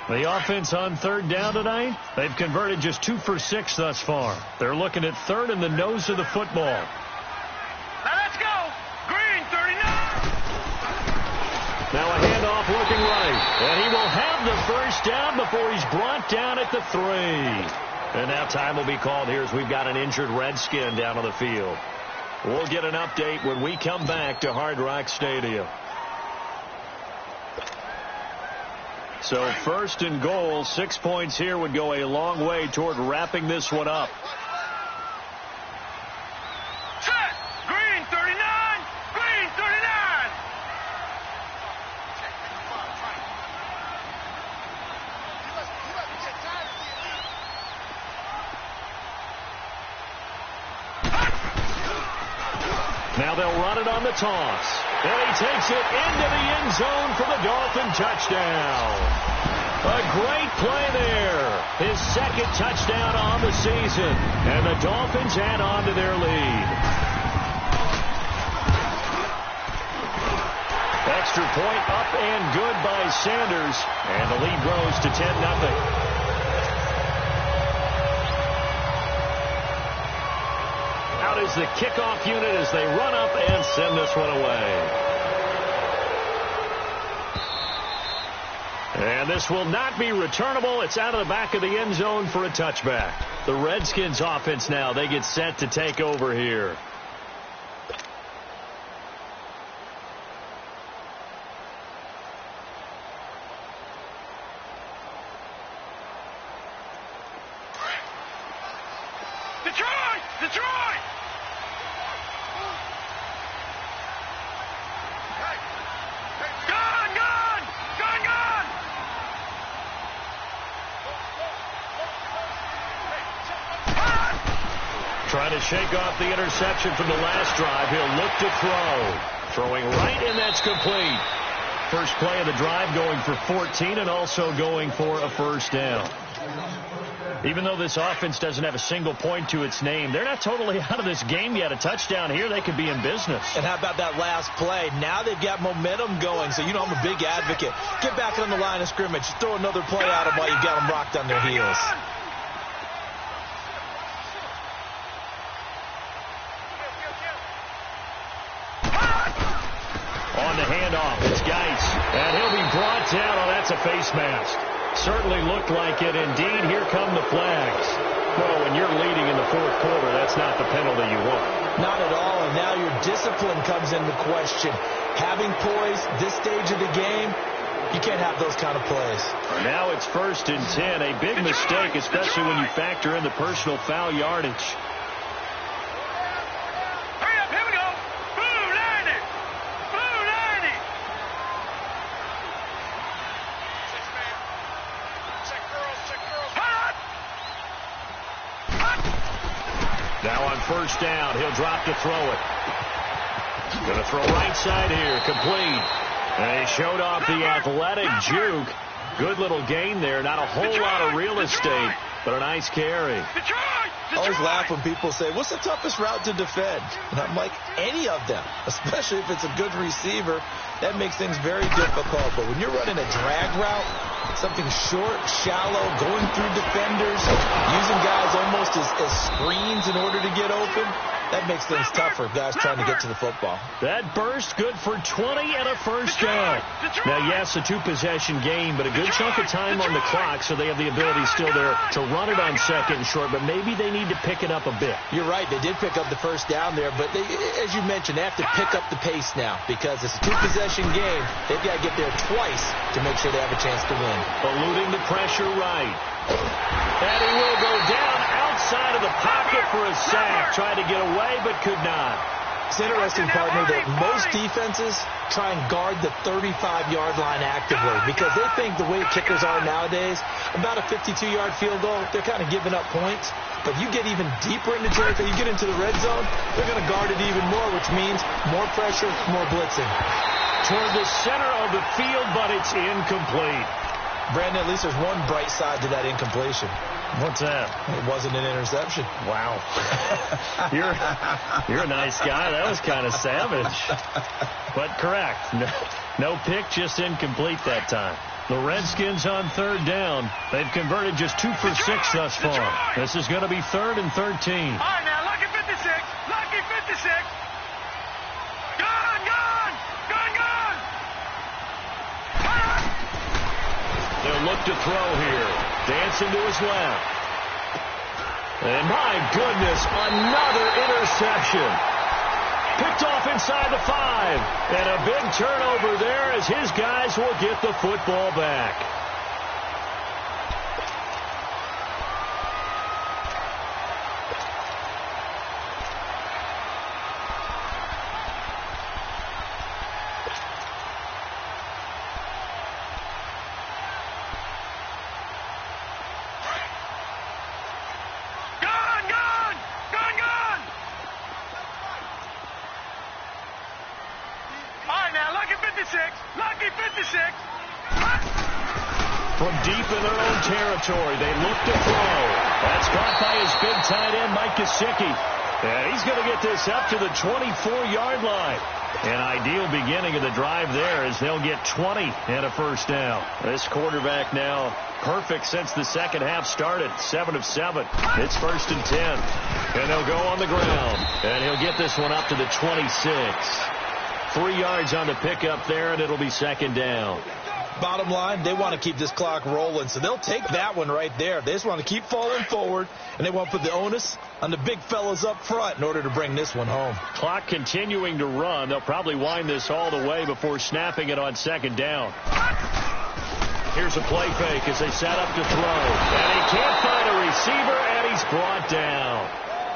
Speaker 2: The offense on third down tonight, they've converted just 2 for 6 thus far. They're looking at third in the nose of the football.
Speaker 3: Now let's go. Green, 39.
Speaker 2: Now a handoff looking right. And he will have the first down before he's brought down at the 3. And now time will be called here as we've got an injured Redskin down on the field. We'll get an update when we come back to Hard Rock Stadium. So first and goal, 6 points here would go a long way toward wrapping this one up.
Speaker 3: Set. Green, 39. Green, 39.
Speaker 2: Now they'll run it on the toss. And he takes it into the end zone for the Dolphin touchdown. A great play there. His second touchdown on the season. And the Dolphins add on to their lead. Extra point up and good by Sanders. And the lead grows to 10-0. Is the kickoff unit as they run up and send this one away. And this will not be returnable. It's out of the back of the end zone for a touchback. The Redskins offense now, they get set to take over here.
Speaker 3: Detroit! Detroit! Gone! Gone! Gone! Gone!
Speaker 2: Trying to shake off the interception from the last drive. He'll look to throw. Throwing right, and that's complete. First play of the drive going for 14 and also going for a first down. Even though this offense doesn't have a single point to its name, they're not totally out of this game yet. A touchdown here, they could be in business.
Speaker 6: And how about that last play? Now they've got momentum going. So, I'm a big advocate. Get back on the line of scrimmage. Throw another play at them while you've got them rocked on their heels.
Speaker 2: On the handoff, it's Geis. And he'll be brought down. Oh, that's a face mask. Certainly looked like it. Indeed, here come the flags. Well, when you're leading in the fourth quarter, that's not the penalty you want.
Speaker 6: Not at all, and now your discipline comes into question. Having poise this stage of the game, you can't have those kind of plays.
Speaker 2: Now it's 1st and 10. A big mistake, especially when you factor in the personal foul yardage.
Speaker 3: Hurry up, here we go. Blue 90. Blue 90.
Speaker 2: Now on first down, he'll drop to throw it. Going to throw right side here, complete. And he showed off the athletic juke. Good little gain there. Not a whole lot of real estate, but a nice carry.
Speaker 6: I always laugh when people say, what's the toughest route to defend? And I'm like, any of them, especially if it's a good receiver. That makes things very difficult. But when you're running a drag route, something short, shallow, going through defenders, using guys almost as screens in order to get open, that makes things tougher, guys trying to get to the football.
Speaker 2: That burst good for 20 and a first down. Now, yes, a 2-possession game, but a good chunk of time on the clock, so they have the ability still there to run it on second and short, but maybe they need to pick it up a bit.
Speaker 6: You're right. They did pick up the first down there, but as you mentioned, they have to pick up the pace now because it's a 2-possession game. They've got to get there twice to make sure they have a chance to win.
Speaker 2: Eluding the pressure right. And he will go down outside of the pocket for a sack. Tried to get away, but could not.
Speaker 6: It's interesting, partner, that most defenses try and guard the 35-yard line actively because they think the way kickers are nowadays, about a 52-yard field goal, they're kind of giving up points. But you get even deeper into territory, you get into the red zone, they're going to guard it even more, which means more pressure, more blitzing.
Speaker 2: Toward the center of the field, but it's incomplete.
Speaker 6: Brandon, at least there's one bright side to that incompletion.
Speaker 2: What's that?
Speaker 6: It wasn't an interception.
Speaker 2: Wow. You're a nice guy. That was kind of savage. But correct. No pick, just incomplete that time. The Redskins on third down. They've converted just 2 for 6 thus far. This is going to be 3rd and 13.
Speaker 3: All right, now, lucky 56. Lucky 56. Gone, gone. Gone, gone.
Speaker 2: They'll look to throw here. Dancing to his left. And my goodness, another interception. Picked off inside the 5. And a big turnover there as his guys will get the football back.
Speaker 3: Lucky 56.
Speaker 2: From deep in their own territory, they look to throw. That's caught by his big tight end, Mike Gesicki. And he's going to get this up to the 24-yard line. An ideal beginning of the drive there as they'll get 20 and a first down. This quarterback now perfect since the second half started. 7 of 7. It's 1st and 10. And they'll go on the ground. And he'll get this one up to the 26. 3 yards on the pickup there, and it'll be 2nd down.
Speaker 6: Bottom line, they want to keep this clock rolling, so they'll take that one right there. They just want to keep falling forward, and they want to put the onus on the big fellas up front in order to bring this one home.
Speaker 2: Clock continuing to run. They'll probably wind this all the way before snapping it on 2nd down. Here's a play fake as they set up to throw. And he can't find a receiver, and he's brought down.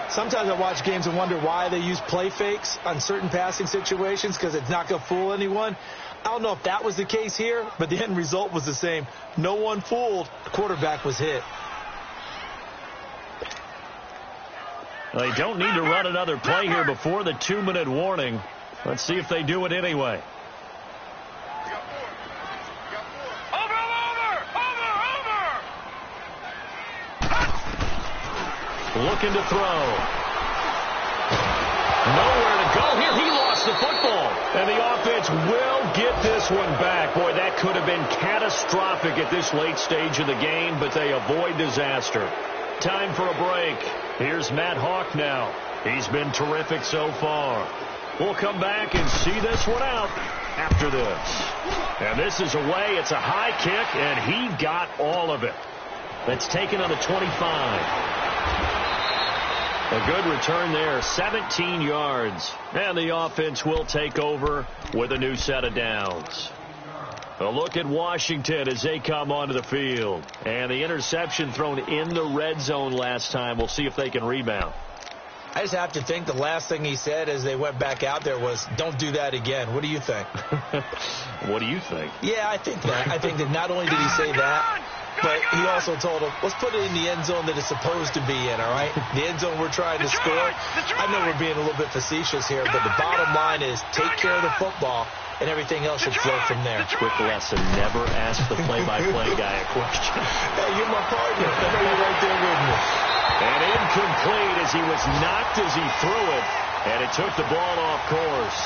Speaker 6: Sometimes I watch games and wonder why they use play fakes on certain passing situations, because it's not going to fool anyone. I don't know if that was the case here, but the end result was the same. No one fooled. The quarterback was hit.
Speaker 2: They don't need to run another play here before the 2-minute warning. Let's see if they do it anyway. Looking to throw. Nowhere to go here. He lost the football. And the offense will get this one back. Boy, that could have been catastrophic at this late stage of the game, but they avoid disaster. Time for a break. Here's Matt Hawk now. He's been terrific so far. We'll come back and see this one out after this. And this is away. It's a high kick, and he got all of it. That's taken on the 25. A good return there, 17 yards. And the offense will take over with a new set of downs. A look at Washington as they come onto the field. And the interception thrown in the red zone last time. We'll see if they can rebound.
Speaker 6: I just have to think the last thing he said as they went back out there was, don't do that again. What do you think?
Speaker 2: What do you think?
Speaker 6: Yeah, I think that. I think that not only did he say that, but he also told him, let's put it in the end zone that it's supposed to be in, all right? The end zone we're trying to score. I know we're being a little bit facetious here, but the bottom line is take care of the football, and everything else should flow from there.
Speaker 2: Quick lesson, never ask the play-by-play guy a question.
Speaker 6: Hey, you're my partner. I know you're right there with me.
Speaker 2: And incomplete as he was knocked as he threw it, and it took the ball off course.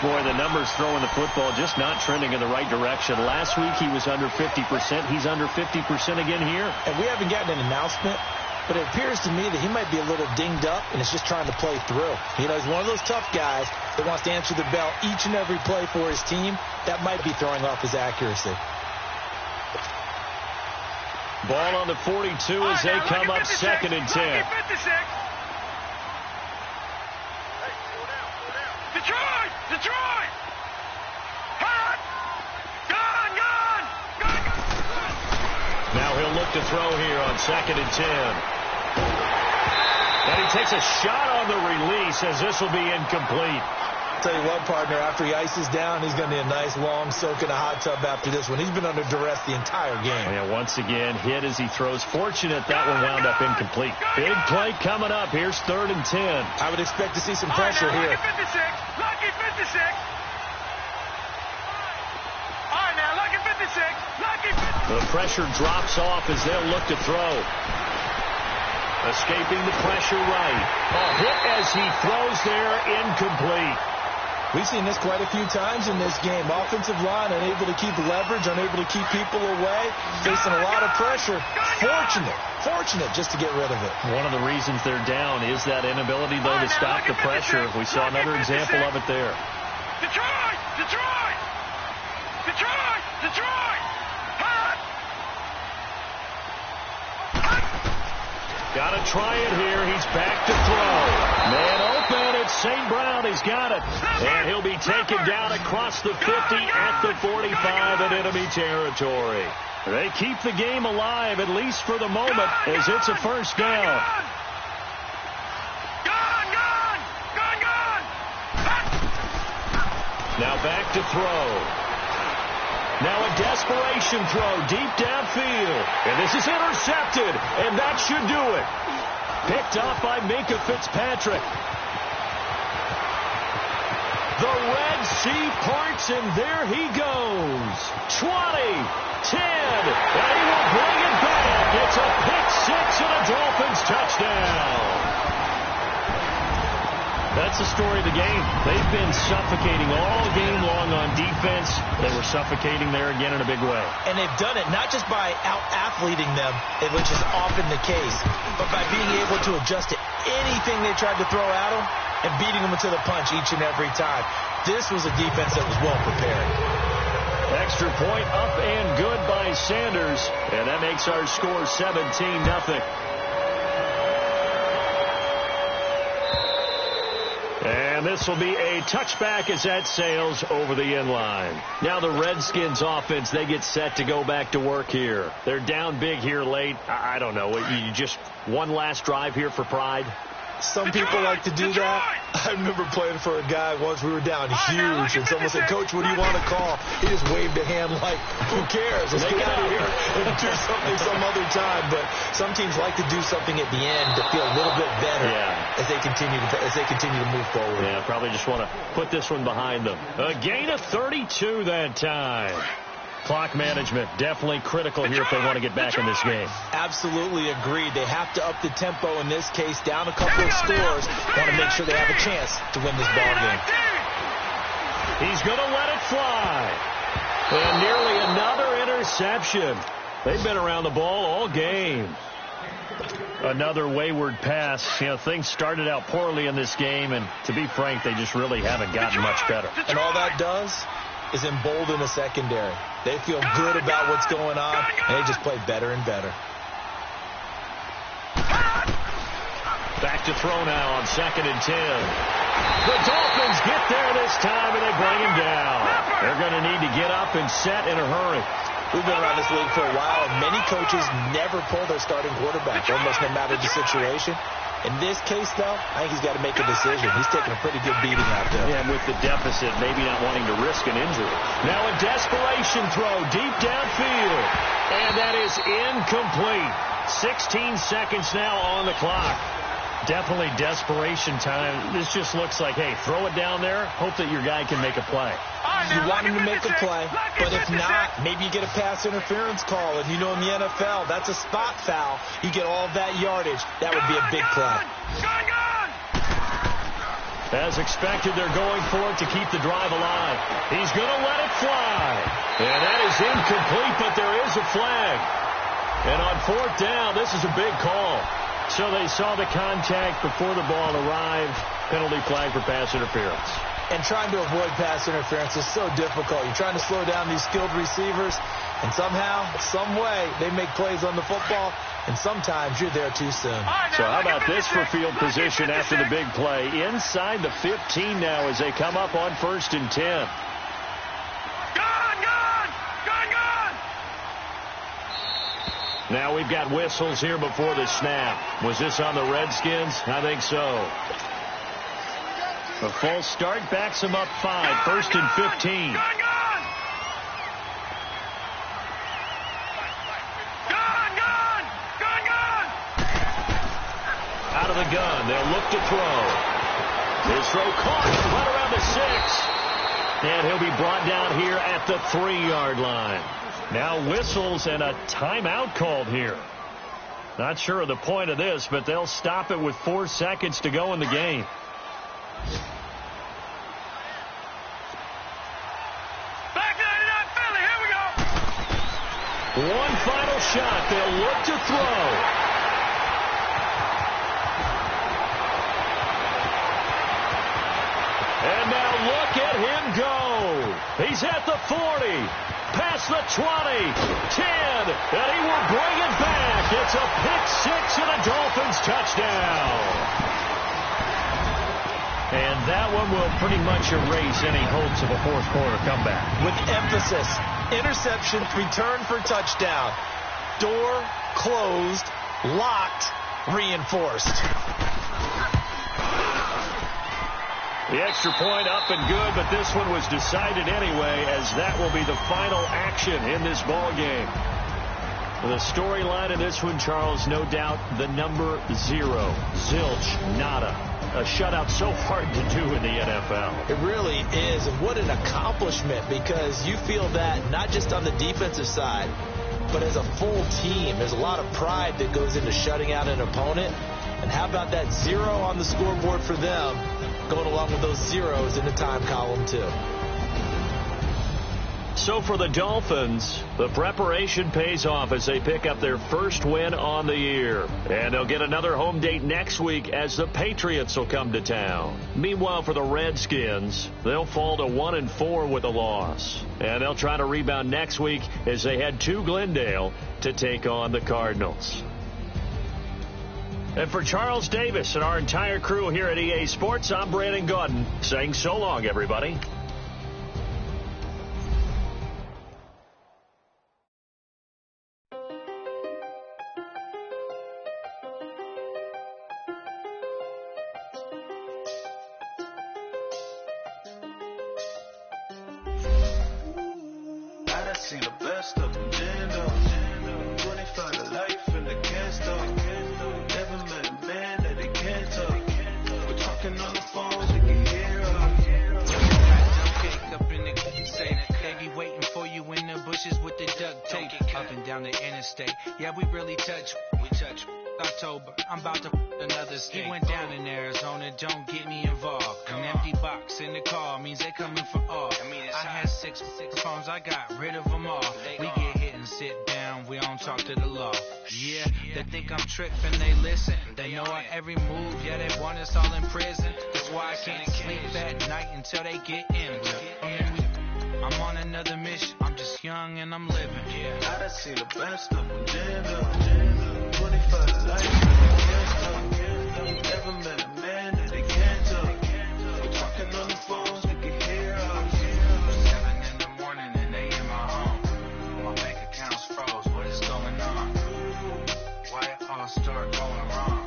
Speaker 2: Boy, the numbers throwing the football just not trending in the right direction. Last week he was under 50%. He's under 50% again here.
Speaker 6: And we haven't gotten an announcement, but it appears to me that he might be a little dinged up and is just trying to play through. You know, he's one of those tough guys that wants to answer the bell each and every play for his team. That might be throwing off his accuracy.
Speaker 2: Ball on the 42 as they come up 2nd and 10.
Speaker 3: Detroit! Hot! Gone!
Speaker 2: Now he'll look to throw here on 2nd and 10. And he takes a shot on the release as this will be incomplete.
Speaker 6: I'll tell you what, partner, after he ices down, he's going to need a nice long soak in a hot tub after this one. He's been under duress the entire game.
Speaker 2: Yeah, once again, hit as he throws. Fortunate that one wound up incomplete. Big play coming up. Here's 3rd and 10.
Speaker 6: I would expect to see some pressure here.
Speaker 3: Lucky 56. All right, now, lucky 56. Lucky 56.
Speaker 2: The pressure drops off as they'll look to throw. Escaping the pressure right. A hit as he throws there, incomplete.
Speaker 6: We've seen this quite a few times in this game. Offensive line unable to keep leverage, unable to keep people away, facing a lot of pressure. Fortunate just to get rid of it.
Speaker 2: One of the reasons they're down is that inability, though, to stop the pressure. We saw another example of it there.
Speaker 3: Detroit! Detroit! Detroit! Detroit!
Speaker 2: Got to try it here. He's back to throw. Man open. It's St. Brown. He's got it. And he'll be taken down across the 50 at the 45 in enemy territory. They keep the game alive, at least for the moment, as it's a first down. Now back to throw. Now a desperation throw deep downfield. And this is intercepted. And that should do it. Picked off by Minkah Fitzpatrick. The Red Sea parts, and there he goes. 20, 10, and he will bring it back. It's a pick six and a Dolphins touchdown. That's the story of the game. They've been suffocating all game long on defense. They were suffocating there again in a big way.
Speaker 6: And they've done it not just by out-athleting them, which is often the case, but by being able to adjust to anything they tried to throw at them and beating them to the punch each and every time. This was a defense that was well prepared.
Speaker 2: Extra point up and good by Sanders. And that makes our score 17-0. And this will be a touchback as that sails over the end line. Now the Redskins offense, they get set to go back to work here. They're down big here late. I don't know. You just one last drive here for pride?
Speaker 6: Some people like to do that. I remember playing for a guy once. We were down huge, and someone said, "Coach, what do you want to call?" He just waved a hand like, "Who cares? Let's get out of here and do something some other time." But some teams like to do something at the end to feel a little bit better as they continue to move forward.
Speaker 2: Yeah, probably just want to put this one behind them. A gain of 32 that time. Clock management definitely critical here if they want to get back in this game.
Speaker 6: Absolutely agreed. They have to up the tempo in this case, down a couple of scores. Want to make sure they have a chance to win this ball game.
Speaker 2: He's going to let it fly. And nearly another interception. They've been around the ball all game. Another wayward pass. You know, things started out poorly in this game, and to be frank, they just really haven't gotten much better.
Speaker 6: And all that does is embolden the secondary. They feel good about what's going on, and they just play better and better.
Speaker 2: Back to throw now on 2nd and 10. The Dolphins get there this time, and they bring him down. They're going to need to get up and set in a hurry.
Speaker 6: We've been around this league for a while, and many coaches never pull their starting quarterback, almost no matter the situation. In this case, though, I think he's got to make a decision. He's taking a pretty good beating out there.
Speaker 2: Yeah, and with the deficit, maybe not wanting to risk an injury. Now a desperation throw deep downfield. And that is incomplete. 16 seconds now on the clock. Definitely desperation time. This just looks like, hey, throw it down there, hope that your guy can make a play.
Speaker 6: You want him to make a play, but if not, maybe you get a pass interference call. And you know in the NFL, that's a spot foul. You get all of that yardage. That would be a big play.
Speaker 2: As expected, they're going for it to keep the drive alive. He's going to let it fly. And that is incomplete, but there is a flag. And on 4th down, this is a big call. So they saw the contact before the ball arrived. Penalty flag for pass interference.
Speaker 6: And trying to avoid pass interference is so difficult. You're trying to slow down these skilled receivers, and somehow, some way, they make plays on the football, and sometimes you're there too soon.
Speaker 2: So how about this for field position after the big play? Inside the 15 now as they come up on 1st and 10. Now we've got whistles here before the snap. Was this on the Redskins? I think so. A false start backs them up 5. 1st and 15. Out of the gun. They'll look to throw. His throw caught right around the 6. And he'll be brought down here at the 3-yard line. Now whistles and a timeout called here. Not sure of the point of this, but they'll stop it with 4 seconds to go in the game. One final shot. They'll look to throw. And now look at him go. He's at the 40, past the 20, 10, and he will bring it back. It's a pick-6 and a Dolphins touchdown. And that one will pretty much erase any hopes of a fourth-quarter comeback.
Speaker 6: With emphasis, interception, return for touchdown. Door closed, locked, reinforced.
Speaker 2: The extra point up and good, but this one was decided anyway, as that will be the final action in this ball game. The storyline in this one, Charles, no doubt the number 0. Zilch, nada. A shutout so hard to do in the NFL.
Speaker 6: It really is, and what an accomplishment, because you feel that not just on the defensive side, but as a full team. There's a lot of pride that goes into shutting out an opponent. And how about that 0 on the scoreboard for them, going along with those zeros in the time column, too.
Speaker 2: So for the Dolphins, the preparation pays off as they pick up their first win on the year. And they'll get another home date next week as the Patriots will come to town. Meanwhile, for the Redskins, they'll fall to 1-4 with a loss. And they'll try to rebound next week as they head to Glendale to take on the Cardinals. And for Charles Davis and our entire crew here at EA Sports, I'm Brandon Gaudin saying so long, everybody.
Speaker 1: Seen the best of them, Jando. 25 to life in the can't stop. Never met a man that they can't talk. We're talking on the phone, they can hear us. Pick up in the say they be waiting for you in the bushes with the duct tape. Up and down the interstate. Yeah, we really touch. We touch. October, I'm about to another state. He went down in Arizona, don't get me involved. An empty box in the car means they coming for all. I had six phones, I got rid of them all. We get hit and sit down, we don't talk to the law. Yeah, they think I'm tripping, they listen. They know our every move, yeah, they want us all in prison. That's why I can't sleep at night until they get in. I'm on another mission, I'm just young and I'm living. Yeah, I done seen the best of them, Jando. 25 life, never met a man that they can't talk. We're talking on the phones, they can hear us. 7 in the morning and they in my home. My bank account's froze, what is going on? Why it all start going wrong?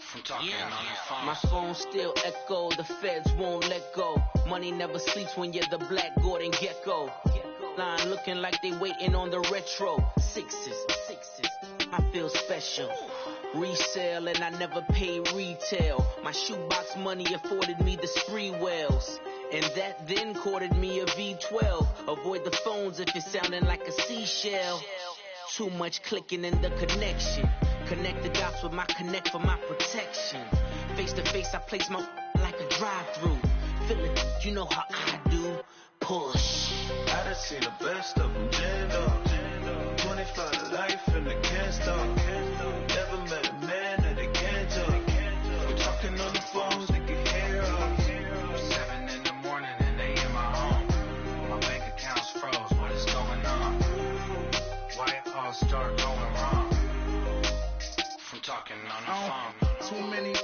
Speaker 1: From talking on the phone.
Speaker 7: My phone still echo, the feds won't let go. Money never sleeps when you're the Black Gordon Gecko. Line looking like they waiting on the retro. Sixes. I feel special. Resale and I never pay retail. My shoebox money afforded me the spree wells. And that then courted me a V12. Avoid the phones if you're sounding like a seashell. Too much clicking in the connection. Connect the dots with my connect for my protection. Face to face I place my like a drive-through. Feel it, you know how I do. Push.
Speaker 1: I done seen the best of them, Jando. 25 to life and they can't stop. Never met a man that they can't talk. We're talking on the phones, they can hear us. 7 in the morning and they in my home. My bank account's froze, what is going on? Why it all start going wrong? From talking on the phone.
Speaker 8: Too many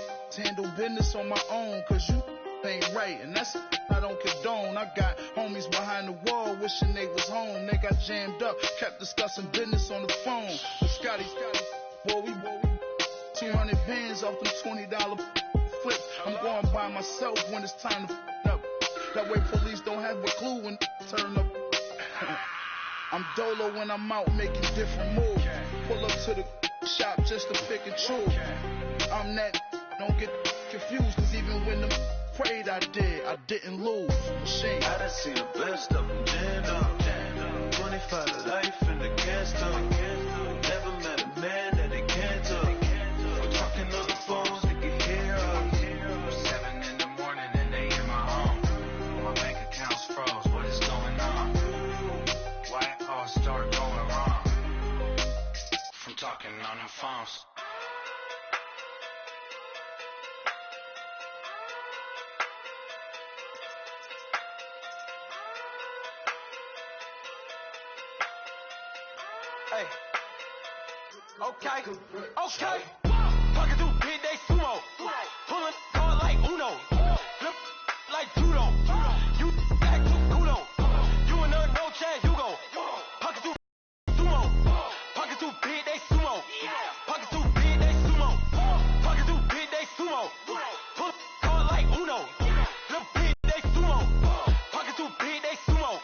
Speaker 8: handle business on my own, cause you ain't right, and that's I don't condone. I got homies behind the wall wishing they was home. They got jammed up, kept discussing business on the phone. But Scotty, boy, we 200 bands off them $20 flips. I'm going by myself when it's time to up. That way police don't have a clue when turn up. I'm dolo when I'm out making different moves. Pull up to the shop just to pick and choose. I'm that, don't get confused, cause even when the prayed I didn't lose. Shame.
Speaker 1: I done seen the best of them, Jando. 25 to life and they can't stop. Never met a man that they can't talk. We're talking on the phones, they can hear us. 7 in the morning and they in my home. My bank account's froze, what is going on? Why it all start going
Speaker 9: Hey. Okay. Talking through big day sumo. Pulling hard like Uno. Flip like judo. You back to kudo. You and her no chance, you go. Pocket through sumo. Pocket through big day sumo. Pocket through big day sumo. Pocket through big day sumo. Pull hard like Uno. Flip big day sumo. Pocket through big day sumo.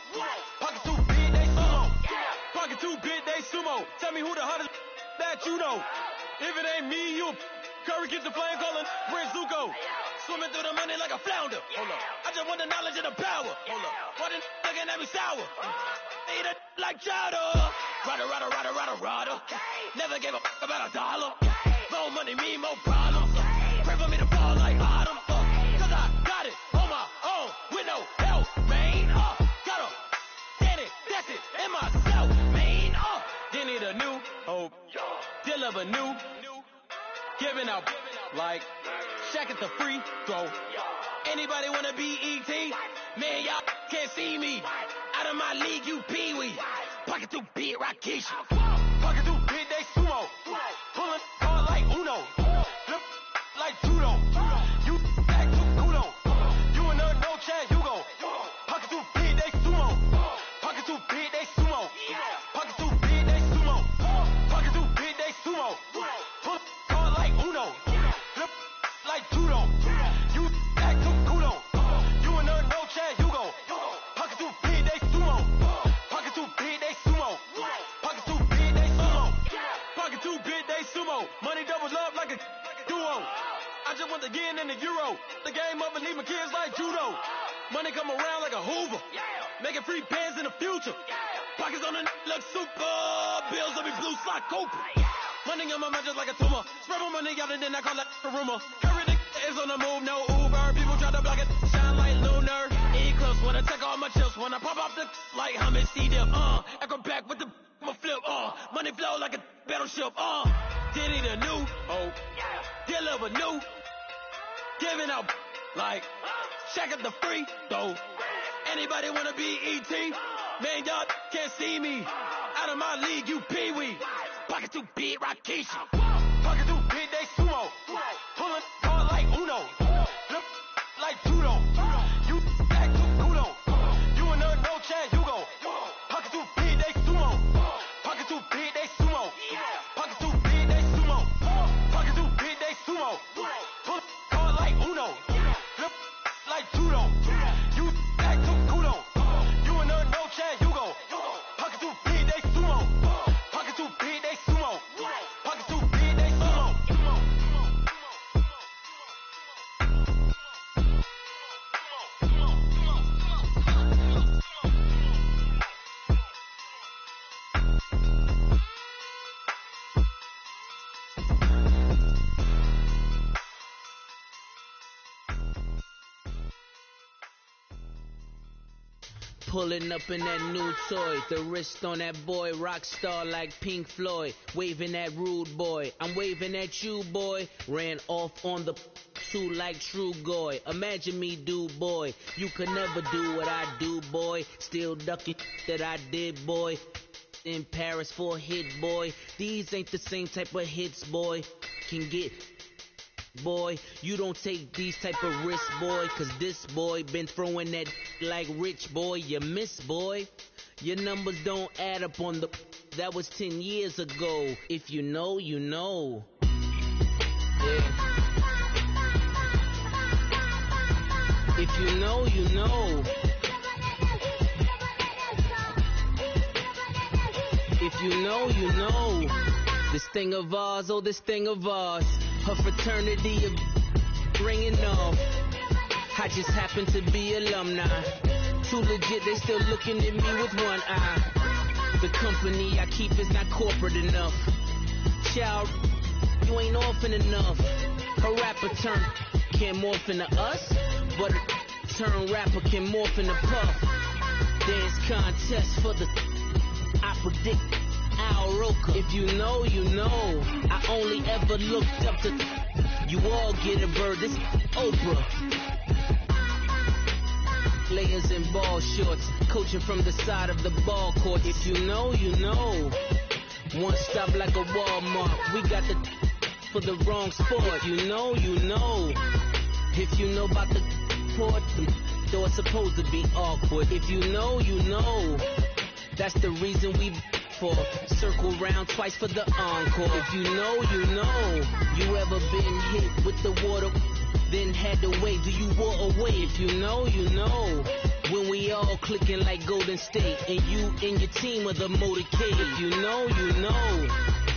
Speaker 9: Pocket through big day sumo. Pocket through big day sumo. Tell me who the hottest that you know. If it ain't me, you Curry gets the flame calling Prince Zuko. Swimming through the money like a flounder. Hold up. I just want the knowledge and the power. Hold up. Why the looking at me sour? Eat it like chowder. Rada. Never gave a about $1. More money, me, more problems. Pray for me to fall like autumn. Cause I got it on my own with no help, man. Gotta stand it, that's it, and myself, man. Didn't need a new hope. Deal of a new. Giving out like Shaq at the free throw. Anybody wanna be E.T.? Man, y'all can't see me. Out of my league, you pee-wee. Pocket through big Rakishi. Pocket through big day sumo. Pulling hard like Uno. Flip like judo. You back to kudo. You and her no chance, you go. Pocket through big day sumo. Pocket through big day sumo. Pocket through big day sumo. Pocket through big day sumo. Pull hard like Uno. Flip like judo. You back to kudo. You and her no chance, you go. Pocket through big day sumo. Pocket through big day sumo. Pocket through big day sumo. Pocket through big day sumo. Money doubles up like a duo. I just want the yen and the euro. The game up and leave my kids like judo. Money come around like a Hoover. Making free bands in the future. Pockets on the look super. Bills will be blue slot Cooper. Money on my mind just like a tumor. Spread my money out and then I call that a rumor. Curry the is on the move, no Uber. People try to block it, shine like lunar. Eclipse when I take all my chips. When I pop off the like hummus, see them. Echo back with the flip. Money flow like a battleship. Did it a new hope. Deal of a new. Giving out like Shaq at the free throw. Anybody wanna be E.T.? Man, y'all can't see me. Out of my league, you pee-wee. Pocket too big, Rakishi. Pocket too big, they sumo. Pulling hard like Uno. Flip like judo. You back to kudo. You and her no chance, you go. Pocket too big, they sumo. Pocket too big, they sumo. Pocket too big, they sumo. Pocket too big, they sumo. Pull hard like Uno. Flip like judo. You back to kudo. You and her no chance, you go. Pocket too big, they sumo. Pocket too big, they sumo. Pocket too big, they sumo.
Speaker 7: Pulling up in that new toy, the wrist on that boy, rock star like Pink Floyd, waving at rude boy, I'm waving at you boy, ran off on the two like True Goy, imagine me do boy, you could never do what I do boy, still ducking that I did boy, in Paris for a hit boy, these ain't the same type of hits boy, can get boy, you don't take these type of risks, boy, cause this boy been throwing that like rich boy, you miss, boy. Your numbers don't add up on the, that was 10 years ago. If you know, you know. Yeah. If you know, you know. If you know, you know. This thing of ours, oh, this thing of ours. Her fraternity of ringing off. I just happen to be alumni. Too legit, they still looking at me with one eye. The company I keep is not corporate enough. Child, you ain't orphan enough. A rapper turn can't morph into us, but a turn rapper can morph into Puff. Dance contest for the, I predict Al Roker. If you know, you know. I only ever looked up to, you all get a bird, this Oprah. Players in ball shorts, coaching from the side of the ball court. If you know, you know. One stop like a Walmart. We got the for the wrong sport. You know. If you know about the port, though it's supposed to be awkward. If you know. That's the reason we for circle round twice for the encore. If you know. You ever been hit with the water, then had to wait? Do you walk away? If you know. When we all clicking like Golden State, and you and your team are the motorcade. If you know.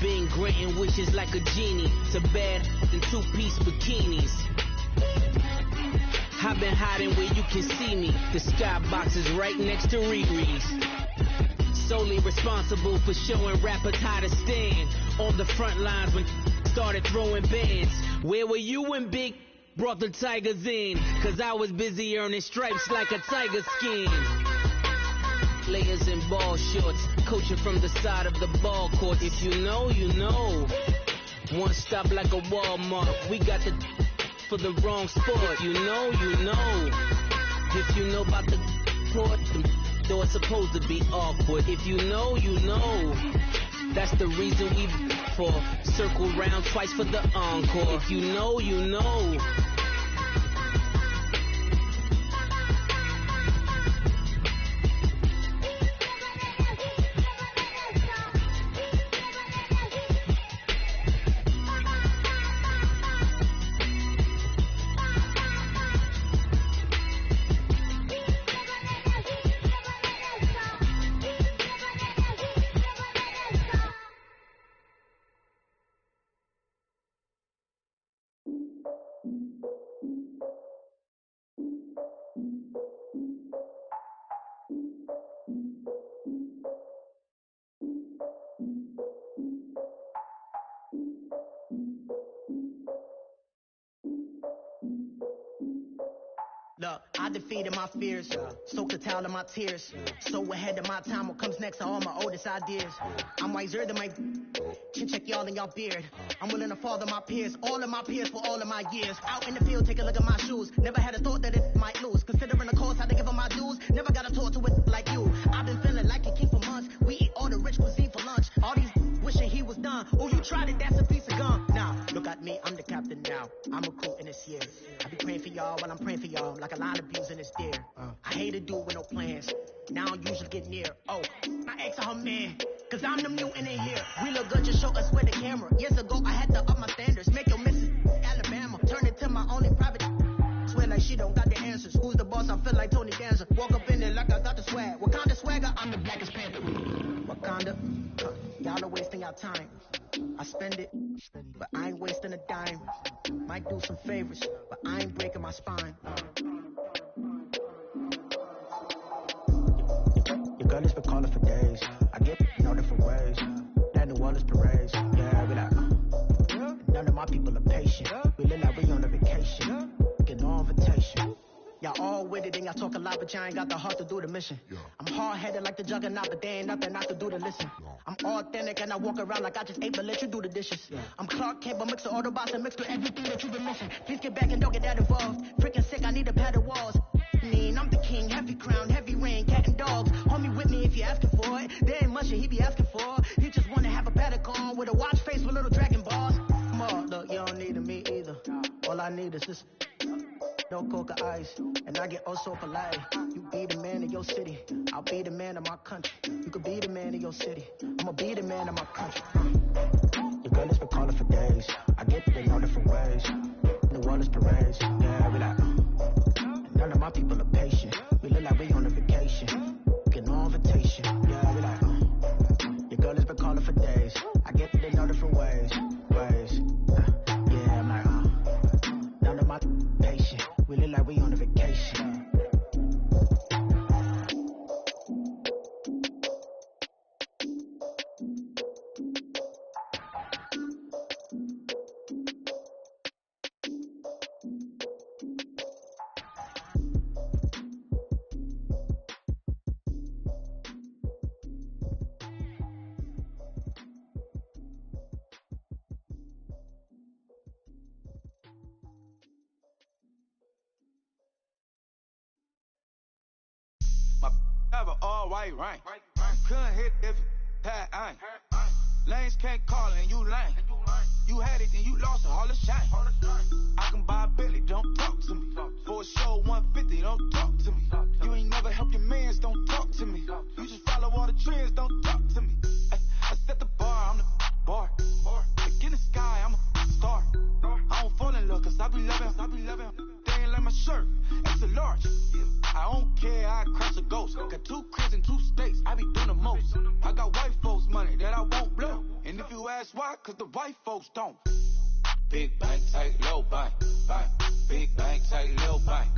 Speaker 7: Been granting wishes like a genie to bad in two-piece bikinis. I've been hiding where you can see me. The skybox is right next to Riri's. Solely responsible for showing rappers how to stand on the front lines when started throwing bands. Where were you when Big brought the Tigers in? Cause I was busy earning stripes like a tiger skin. Layers and ball shorts, coaching from the side of the ball court. If you know. One stop like a Walmart. We got the for the wrong sport. You know. If you know about the port, though it's supposed to be awkward. If you know. That's the reason we for circle round twice for the encore. If you know.
Speaker 10: Look, I defeated my fears, soaked the towel in my tears. So ahead of my time, what comes next are all my oldest ideas. I'm wiser than my chin check y'all in y'all beard. I'm willing to father my peers, all of my peers for all of my years. Out in the field, take a look at my shoes. Never had a thought that it might lose. Considering the cost, I had to give them my dues. Never got a talk to it like you. I've been feeling like a king for months. We eat all the rich cuisine for lunch. All these wishing he was done. Oh, you tried it, that's a piece of gum. Now, look at me, I'm the captain now. I'm recruiting this year. I be praying for y'all while I'm praying for y'all. Like a line of views in this deer. I hate to do it with no plans. Now I don't usually get near. Oh, my ex her man. Cause I'm the mutant in here. We look good, just show us where the camera. Years ago, I had to up my standards. Make your missus Alabama. Turn it to my only private. Swear like she don't got the answers. Who's the boss? I feel like Tony Danza. Walk up in there like I got the swag. Wakanda swagger, I'm the blackest panther. Wakanda, y'all are wasting your time. I spend it, but I ain't wasting a dime. Might do some favors, but I ain't breaking my spine. Your girl has been calling for days. I get no different ways. That New Orleans parades. Yeah, we like, none of my people are patient. We look like we on a vacation. Get no invitation. Y'all all with it and y'all talk a lot, but y'all ain't got the heart to do the mission. I'm hard-headed like the juggernaut, but there ain't nothing I can do to listen. I'm authentic and I walk around like I just ate, but let you do the dishes. I'm Clark Kent, but mix the Autobots and mix with everything that you've been missing. Please get back and don't get that involved. Freaking sick, I need a padded walls. I'm the king, heavy crown, heavy rain, cat and dogs. Homie with me if you're asking for it. There ain't much that he be asking for. He just wanna have a paddock on with a watch face with little dragon balls. Look, you don't need me either. All I need is this. No coca ice, and I get oh so polite. You be the man of your city, I'll be the man of my country. You could be the man of your city, I'ma be the man of my country. Your girl has been calling for days. I get it in all different ways. New Orleans parades, yeah, we like. None of my people are patient. We look like we on a vacation. Get no invitation, yeah, we like. Your girl has been calling for days. I get it in all different ways. Yeah, I'm like, none of my patient. We look like we on a vacation.
Speaker 9: Have an all white rank. Couldn't hit if it had ain't.
Speaker 8: Lanes can't call and you lame. You had it, then you lost it, all the shame. I can buy a Billy, don't talk to me. For a show 150, don't talk to me. You ain't never helped your mans, don't talk to me. You just follow all the trends, don't talk to me. I set the bar, I'm the bar. Like in the sky, I'm a star. I don't fall in love, cause I be loving. They ain't like my shirt, extra large. I don't care, I crash a ghost. Got 2 cribs in 2 states, I be doing the most. I got white folks money that I won't blow. And if you ask why, cause the white folks don't. Big bank, tight, low bank. Big bank, tight, low bank.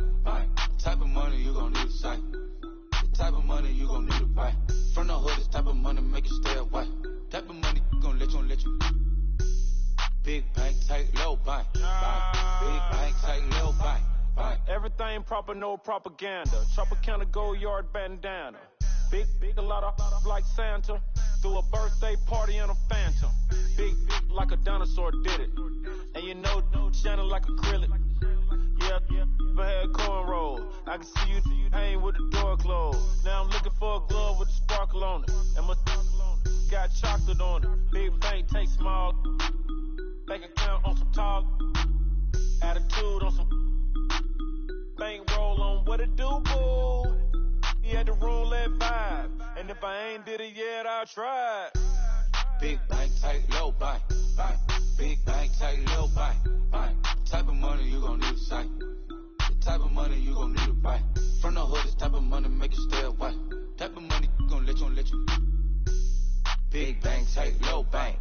Speaker 8: Type of money you gon' need to sight. The type of money you gon' need to buy. From the hood, this type of money make you stay away. Type of money gon' let you. Big bank, tight, low bank. Big bank, tight, low bank.
Speaker 11: Everything proper, no propaganda. Tropicana gold yard bandana. Big, a lot of like Santa. Threw a birthday party in a phantom. Big like a dinosaur did it. And you know, shining like acrylic. Yeah, I had cornrows. I can see you hang with the door closed. Now I'm looking for a glove with a sparkle on it. And my got chocolate on it. Big bank, take small. Bank account on some talk. Attitude on some. Bankroll on what it do, boo. He had the roulette vibe. And if I ain't did it yet, I'll try.
Speaker 8: Big bank, tight, low bank. Big bank, tight, low bank. Type of money you gon' need to sight. The type of money you gon' need to buy. From the hood, this type of money make you stay away. Type of money gon' let you. Big bank, tight, low bank.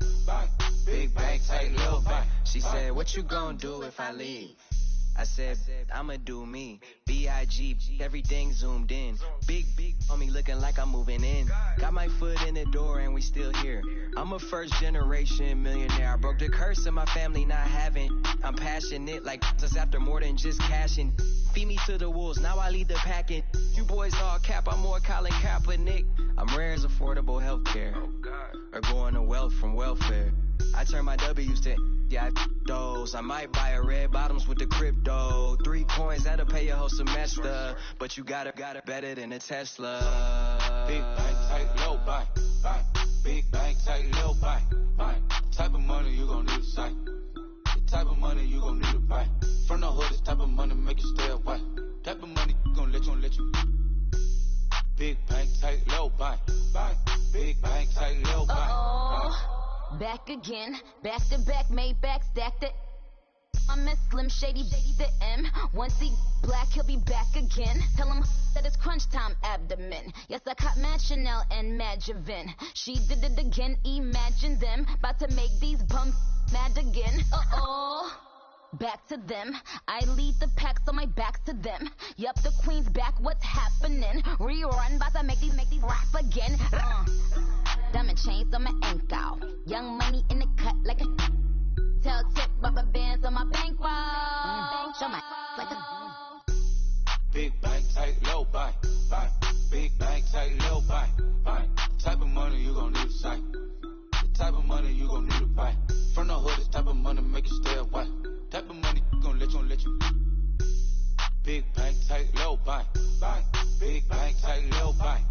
Speaker 8: Big bank, tight, low bank.
Speaker 12: She said, what you gon' do if I leave? I said, I'ma do me. B.I.G. Everything zoomed in. Big on me looking like I'm moving in. Got my foot in the door and we still here. I'm a first generation millionaire. I broke the curse of my family not having. I'm passionate like just after more than just cashing. Feed me to the wolves, now I lead the packet. You boys all cap, I'm more Colin Kaepernick. I'm rare as affordable healthcare. Or going to wealth from welfare. I turn my W's to those. I might buy a red bottoms with the crypto. 3 coins, that'll pay your whole semester. But you gotta better than a Tesla.
Speaker 8: Big bank, tight, low bank. Big bank, tight, low bank. Type of money you gon' need to sight. The type of money you gon' need to buy. From the hood, this type of money make you stay away. Type of money gon' let you. Big bank, tight, low bank. Big bank, tight, low bank.
Speaker 13: Back again, back to back, made back, stacked it. I'm a Slim Shady, the M. Once he black, he'll be back again. Tell him that it's crunch time abdomen. Yes, I caught Mad Chanel and Mad Javin. She did it again, imagine them. About to make these bums mad again. Back to them. I lead the pack, so my back's to them. Yup, the queen's back, what's happening? Rerun, about to make these rap again. Diamond chains on my ankle. Young money in the cut like a tell tip, rubber bands on my bankroll. Show my like a
Speaker 8: big bank, tight, low bank. Big bank, tight, low bank. Type of money you gon' need to sight. The type of money you gon' need to buy. From the hood, this type of money make you stay away. Type of money gon' let you. Big bank, tight, low bank. Big bank, tight, low bank.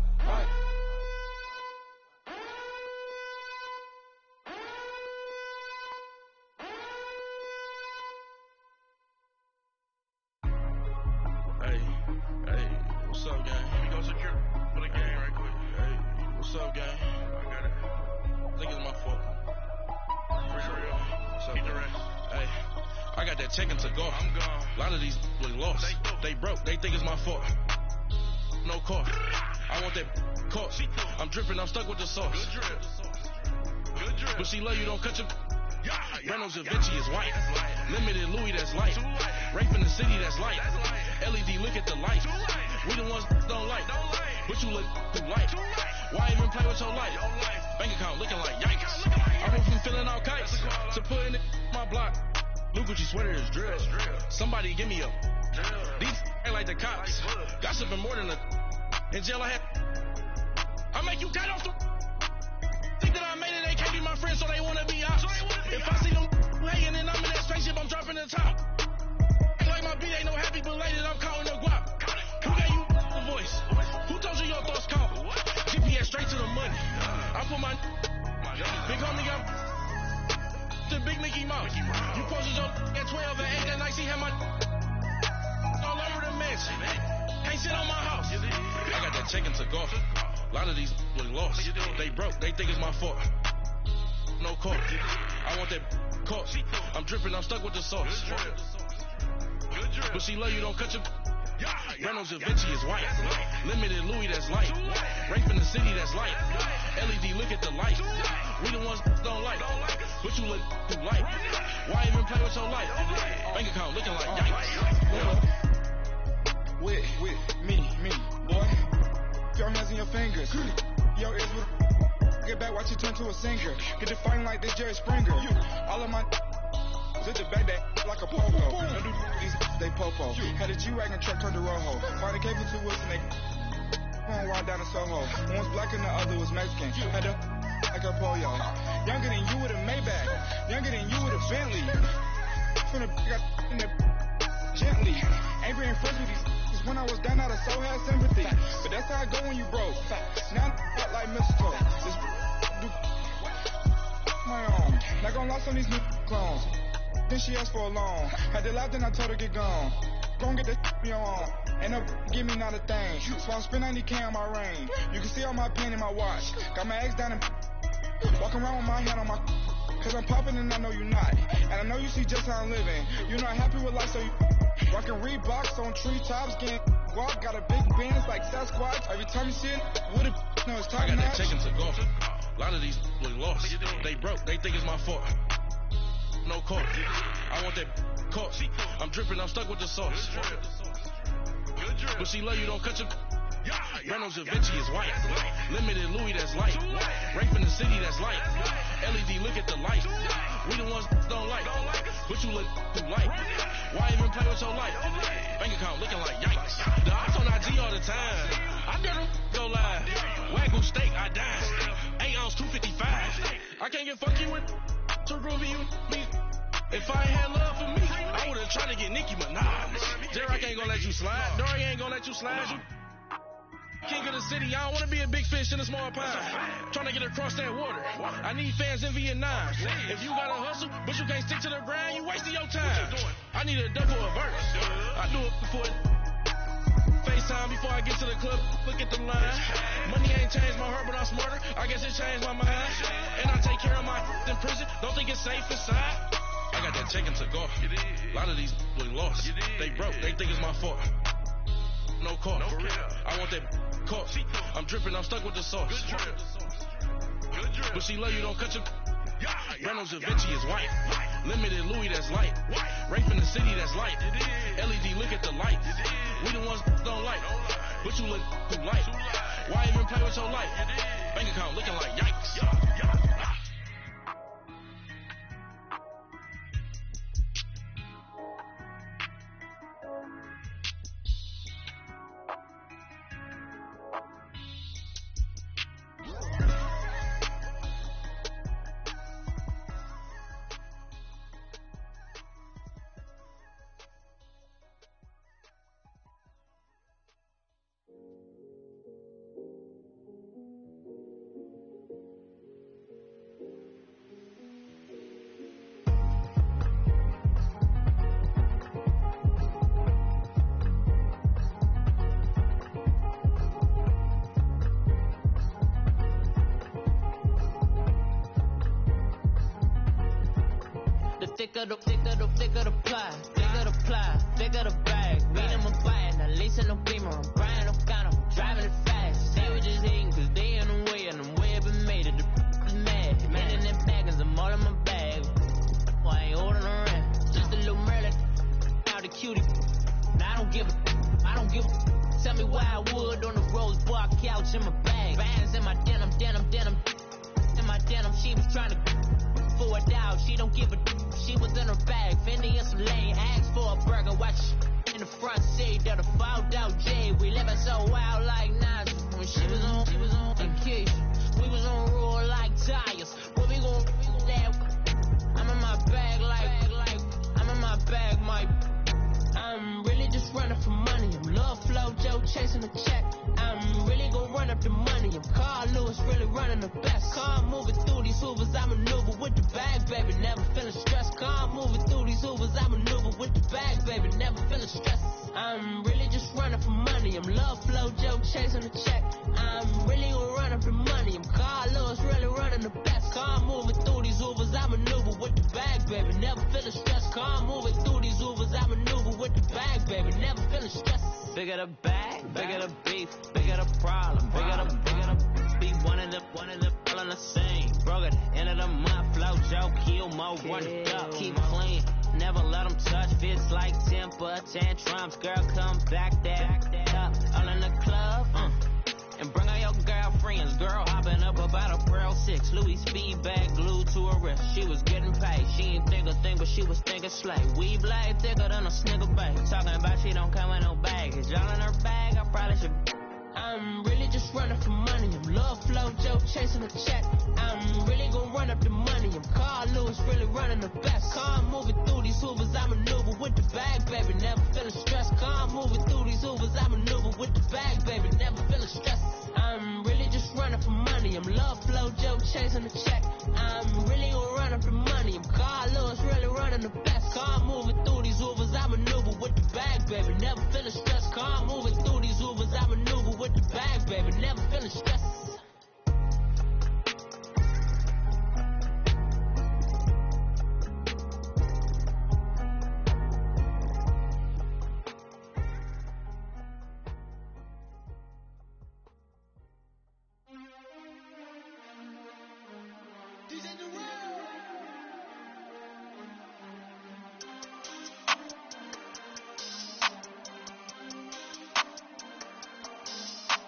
Speaker 14: What's up, gang? We go secure for the game right quick. Hey, what's up, gang? I got it. I think it's my fault. For real. What's up, hey, I got that check to go. I'm gone. A lot of these was lost. They broke. They think it's my fault. No car. I want that car. I'm dripping. I'm stuck with the sauce. Good drip. Good drip. But she love you. Don't cut your. Reynolds Da Vinci is white. Limited Louis, that's light. Rape in the city, that's light. LED, look at the light. We the ones don't like. But you look too light. Why even play with your life? Bank account looking like yikes. I went from feeling all kites to putting it in my block. Blue Gucci sweater is drill. Somebody give me a. These ain't like the cops. Gossiping more than a. In jail I had. I make you cut off the. Think that I made it, they can't be my friends, so they wanna be ops. If I see them hanging and I'm in that spaceship, I'm dropping the top. Ain't like my beat, ain't no happy belated, I'm counting the guap. Who gave you the voice? Who told you your thoughts count? GPS straight to the money. I put my big homie got chicken to golf. A lot of these was lost. They broke, they think it's my fault. No call. I want that caught. I'm dripping, I'm stuck with the sauce. But she love you, don't cut your. Reynolds and Vinci is white. Limited Louis, that's light. Rape in the city, that's light. LED, look at the light. We the ones don't like. But you look too light. Why even play with your life? Bank account looking like yikes.
Speaker 15: With me, boy. Your hands in your fingers. Your ears with. Get back, watch you turn to a singer. Get to fighting like this Jerry Springer. All of my. Sit the back that like a popo. Don't do these, they popo. Had a G-Wagon truck turned to Rojo. Find a cave for 2 wheels and they one ride down to Soho. One was black and the other was Mexican. Had a like a pollo. Younger than you with a Maybach. Younger than you with a Bentley. From the got in the gently. Angry and friends with these. When I was down out of soul had sympathy. But that's how I go when you broke. Now I'm like mistletoe. Just do my own. Not gonna lie on these new clones. Then she asked for a loan. Had to laugh, then I told her get gone. Gon' get that me on. And up, give me not a thing. So I'm spend 90K on my ring. You can see all my pen in my watch. Got my ex down and walking around with my hand on my. Cause I'm popping and I know you not. And I know you see just how I'm living. You're not happy with life, so you rockin' Reeboks on treetops, getting guap. Got a big Benz like Sasquatch. Every time you see it, with a no, it's time.
Speaker 14: I got that chicken to golf. A lot of these was lost. They broke, they think it's my fault. No call. I want that caught. I'm dripping, I'm stuck with the sauce. But she love you, don't cut your. Reynolds and Vinci is white. Limited Louis, that's light. Rape in the city, that's light. LED, look at the light. We the ones don't like. But you look too light. Why even play with your life? Bank account looking like yikes. The ops on IG all the time. I dare them go live. Wagyu steak, I died. 8 ounce, 255. I can't get funky with. To groovy you, me. If I ain't had love for me, I would've tried to get Nicki Minaj. J-Rock ain't gonna let you slide. Dory ain't gonna let you slide. You king of the city, I don't wanna be a big fish in a small pond. Trying to get across that water. I need fans in Vietnam. If you gotta hustle, but you can't stick to the grind, you wasting your time. I need a double a verse. I do it before FaceTime before I get to the club. Look at the line. Money ain't changed my heart, but I'm smarter. I guess it changed my mind. And I take care of my in prison. Don't think it's safe inside. I got that chicken to golf. A lot of these was lost. They broke, they think it's my fault. No call. I want that caught. I'm dripping, I'm stuck with the sauce. But she love you, don't cut your. Reynolds and Vinci is white. Limited Louis, that's light. Rape in the city, that's light. LED, look at the light. We the ones don't like. But you look too light. Why even play with your life? Bank account looking like yikes.
Speaker 7: Thicker the ply, thicker the bag. Read them a bite, now listen no beamer. I'm Brian O'Connor, driving it fast. They were just hating cause they in the way, and the way I've been made it. The is mad. Man in them baggers, I'm all in my bag. Why I ain't holding around? Just a little Merlin, out the cutie. Now I don't give a. Tell me why I would on the rose bar couch in my bag. Bands in my denim. In my denim, she was trying to for a doubt. She don't give a. She was in her bag, Fendi and some lane. Asked for a burger, watch in the front seat of the fouled out J. We living so wild like Nas. When she was on vacation, we was on roll like tires. What we gon' that? I'm in my bag like I'm in my bag, Mike. I'm really just running for money. I'm Love Flow Joe chasing the check. I'm really gon' run up the money. I'm Carl Lewis really running the best. Car moving through these hoovers, I maneuver with the bag, baby. Never feeling stressed. Car moving through these hoovers, I maneuver with the bag, baby. Never feeling stressed. I'm really just running for money. I'm Love Flow Joe chasing the check. Bigger the bag, bigger the beef, bigger the problem, bigger the be one of the all on the same. Broke at the end of the month, flow Joe, kill more, run it up, keep clean. Never let them touch, fits like temper tantrums. Girl, come back that up, all in the club, and bring all your girlfriends. Girl hopping up about a Pearl 6, Louis speed bag glued to her wrist. She was getting paid, she ain't think a thing, but she was thinking slay. We blade thicker than a snigger bag. Talking about she don't come with no baggage. All in her bag, I probably should. I'm really just running for money. I'm love flow, Joe chasing the check. I'm really gonna run up the money. I'm Carl Lewis, really running the best. Car moving through these hoovers, I maneuver with the bag, baby. Never feeling stressed. Car moving through these hoovers, I maneuver with the bag, baby. Never feeling stressed. I'm really just running for money. I'm love flow, Joe chasing the check. I'm really gonna run up the money. I'm Carl Lewis, really running the best. Car moving through these hoovers, I maneuver with the bag, baby. Never feeling stressed. Car moving through these hoovers, I maneuver with the bag, baby. Never feeling stressed.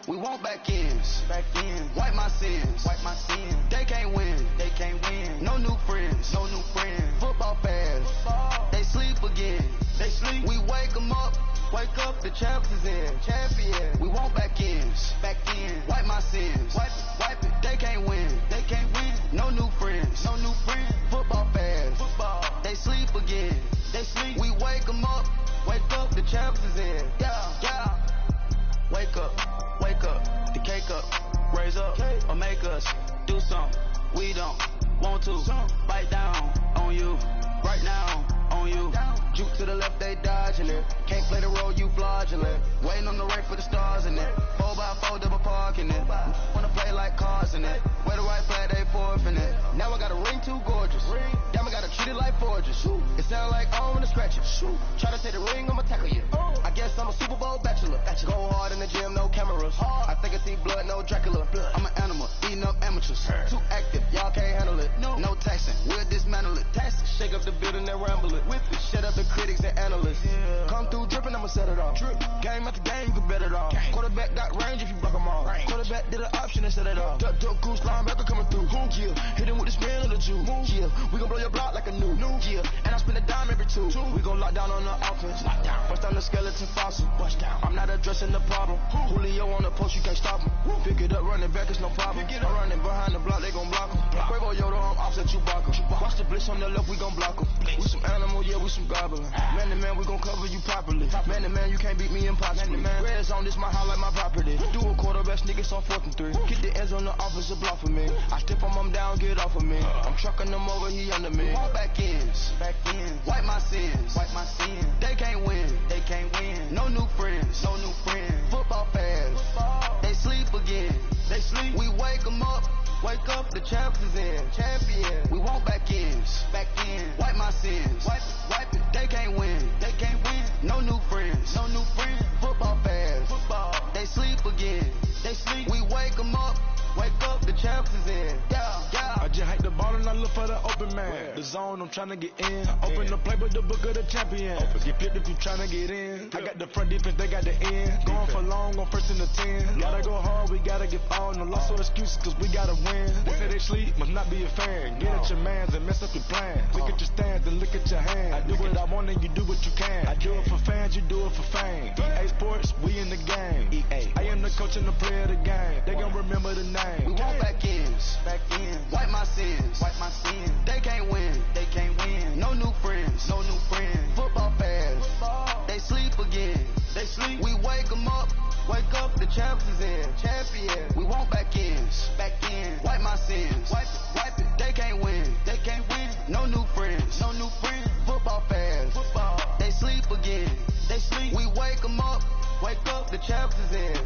Speaker 16: We want back ends, wipe my sins, they can't win, no new friends, football fans, they sleep again, we wake them up, the champs is in, we want back ends, wipe my sins, wipe it, they can't win, no new friends, football fans, they sleep again, we wake them up, the champs is in, wake up, the cake up, raise up, or make us do something we don't want to. Bite down on you, right now on you. Juke to the left, they dodging it. Can't play the role, you fraudulent. Waiting on the race for the stars in it. 4x4 double parking it. Wanna play like cars in it. Where the right flag, they forfeit it. Now I got a ring too gorgeous. Damn, I gotta treat it like forges. It sound like I'm gonna scratch it. Try to take the ring, I'ma tackle you. I guess I'm a Super Bowl bachelor. Go hard in the gym, no cameras. I think I see blood, no Dracula. I'm an animal, eating up amateurs. Too active, y'all can't handle it. No taxing, we'll dismantle it. Shake up the building and ramble it. Whip it, shut up the critics and analysts. Come through dripping, I'ma set it off. Game after game, you can bet it off. Quarterback got range if you block them off. Quarterback did an option and set it off. Duck goose, linebacker coming through. Hit him with the spin of the Jew. We gon' blow your block like a new. And I spend a dime every two. We gon' lock down on the offense. Bust down the skeleton fossil. I'm not addressing the problem. Julio on the post, you can't stop him. Pick it up, running back, it's no problem. I'm running behind the block, they gon' block him. Quavo Yoda, I'm offset Chewbacca. Watch the blitz on the left, we gon' block him. We some animal, yeah, we some goblin. Man to man, we gon' cover you properly. Man to man, you can't beat me impossibly. Red zone, this my house like my property. Do a quarterback sneakers on 4th and 3. Get the ends on the offensive block for me. I step on him down, get off of me. I'm trucking them over, he under me. Walk back ends, wipe my sins, they can't win, no new friends, football fans, they sleep again, we wake them up, the champs is in, we want back ends, wipe my sins, wipe it, they can't win, no new friends, football fans, they sleep again, we wake them up, the champs is in,
Speaker 15: I just hike the ball and I look for the open man. The zone, I'm tryna get in. Open the playbook, the book of the champion. Get flipped if you tryna get in. I got the front defense, they got the end. Going for long, on 1st and the 10. Gotta go hard, we gotta get all. No loss or excuses, cause we gotta win. They say they sleep, must not be a fan. Get at your mans and mess up your plans. Look at your stands and look at your hands. I do what I want and you do what you can. I do it for fans, you do it for fame. EA Sports, we in the game. I am the coach and the player of the game. They gon' remember the name.
Speaker 16: We want back ends, wipe my sins, they can't win, no new friends, football fans, they sleep again, we wake them up, the champs is in, we want back ends, wipe my sins, wipe it, they can't win, no new friends, football fans, they sleep again, we wake them up, the champs is in,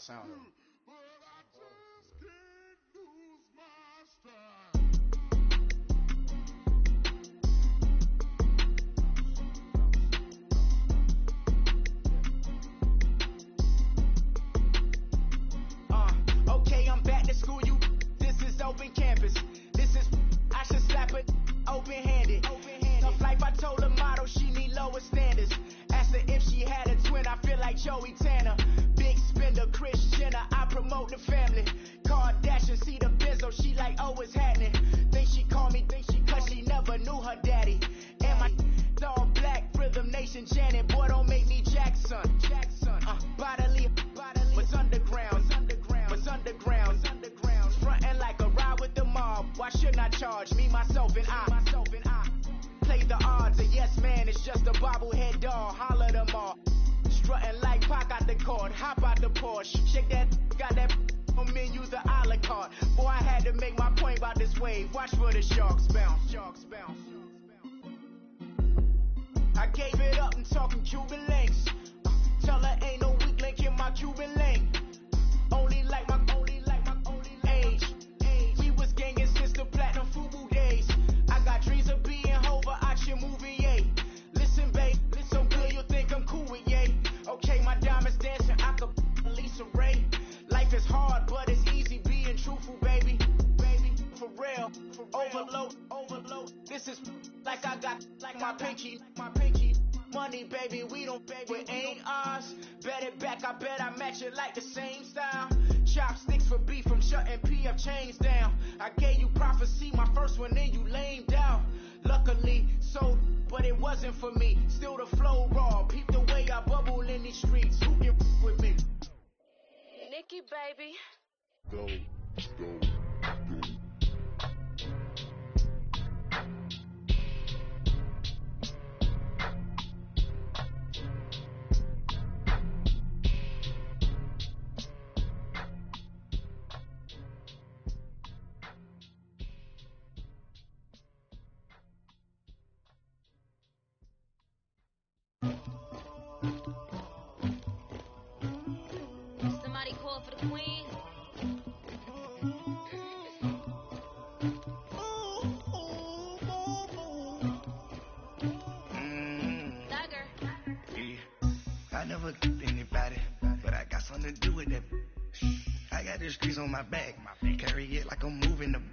Speaker 8: sound.
Speaker 16: Okay, I'm back to school, you. This is open campus. This is, I should slap it open-handed. Tough life, I told her motto, she need lower standards. Asked her if she had a twin, I feel like Joey Tanner. Big spender, Kris Jenner, I promote the family. Kardashian, see the Benzo, she like, oh, it's happening. Think she called me, cause she never knew her daddy. And my all black, Rhythm Nation, Janet, boy, don't make me Jackson. Bodily, was underground. Frontin' like a ride with the mob. Why shouldn't I charge me, myself, and I? Play the odds, a yes man, it's just a bobblehead doll. Holler them all. Strutting like Pac out the court, hop out the Porsche. Shake that, got that on menu, the a la carte. Boy, I had to make my point about this wave. Watch for the sharks bounce. I gave it up, I'm talking Cuban links. Tell her ain't no weak link in my Cuban link. Only like my age. We was gangin' since the platinum FUBU days. I got dreams of being Hova, action movie, yay. Listen, babe, so good you'll think I'm cool with yay. Okay, my diamonds dancing, I could Lisa Ray. Life is hard, but it's easy being truthful, baby. For real, overload. This is like I got like my pinky. Money, baby, we don't baby, it ain't ours. Bet it back, I bet I match it like the same style. Chopsticks for beef from shutting PF chains down. I gave you prophecy, my first one, then you lamed out. Luckily, so, but it wasn't for me. Still the flow raw, peep the way I bubble in these streets. Who can with me?
Speaker 17: Nikki, baby.
Speaker 18: Go.
Speaker 13: Somebody call for the queen. Dagger.
Speaker 19: Yeah. I never did anybody, but I got something to do with that. I got the streets on my back, carry it like I'm moving them.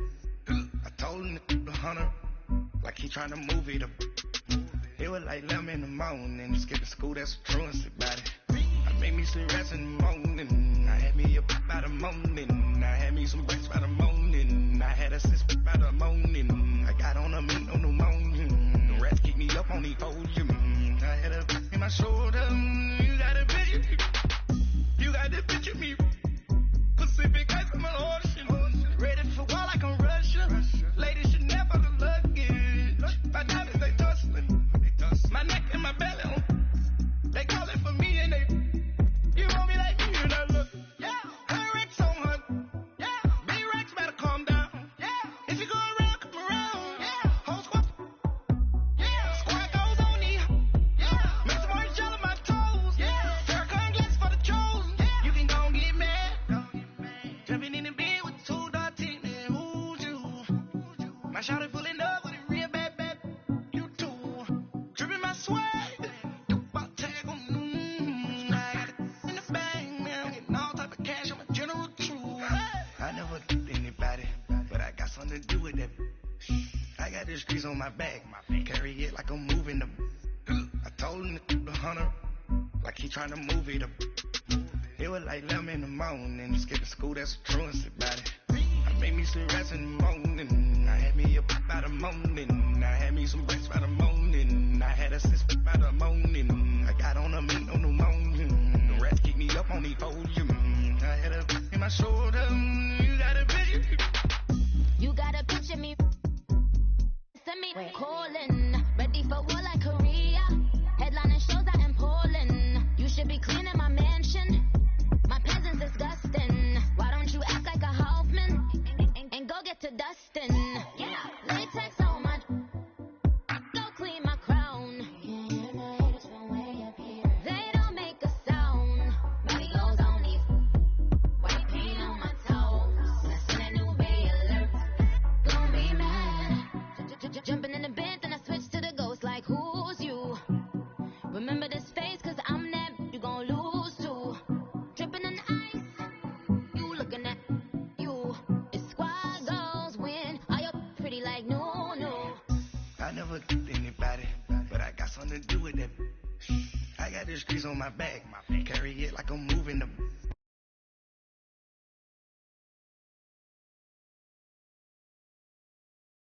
Speaker 19: I told him the hunter, like he trying to move it up. It was like 11 in the morning, skipping school, that's a truancy about it. I made me some rest in the morning, I had me up by the morning, I had me some rest by the morning, I had a sis by the morning, I got on a meat on the morning, the rats keep me up on the podium, I had a in my shoulder, you got a picture me, Pacific ice from an ocean, ready for war like I'm Russia, ladies should never the luggage, my diamonds they tussling. My neck and my belly they call it for me and they you want me like me and I look her Rex on her big Rex better calm down if you go around come around whole squad squad goes on me make some orange gel on my toes Farrakhan glass for the trolls you can go and get mad jumping in the bed with 2 dots in there who's you my shawty pulling up with a real bad you too dripping my swag, about tag on I got it in the bag, man. I'm getting all type of cash, I'm a general true. I never did anybody, but I got something to do with that. I got the streets on my back, carry it like I'm moving them. I told him the hunter, like he trying to move it up. It was like 11 in the morning, skipping school, that's a truancy about it. I made me some rest in the morning, I had me up by the morning, I had me some rest by the morning, I had a sis by the morning, I got on a meat on the morning, the rats keep me up on the podium, I had a in my shoulder,
Speaker 13: You got a picture me, send me calling, ready for war like Korea, headlining shows out in Poland, you should be cleaning my mansion, my presence disgusting, why don't you act like a Hoffman, and go get to Dustin, latex on my, go clean my crown, they don't make a sound, money goes on these,
Speaker 18: I never anybody, but I got something to do with that. I got the streets on my back, carry it like I'm moving the.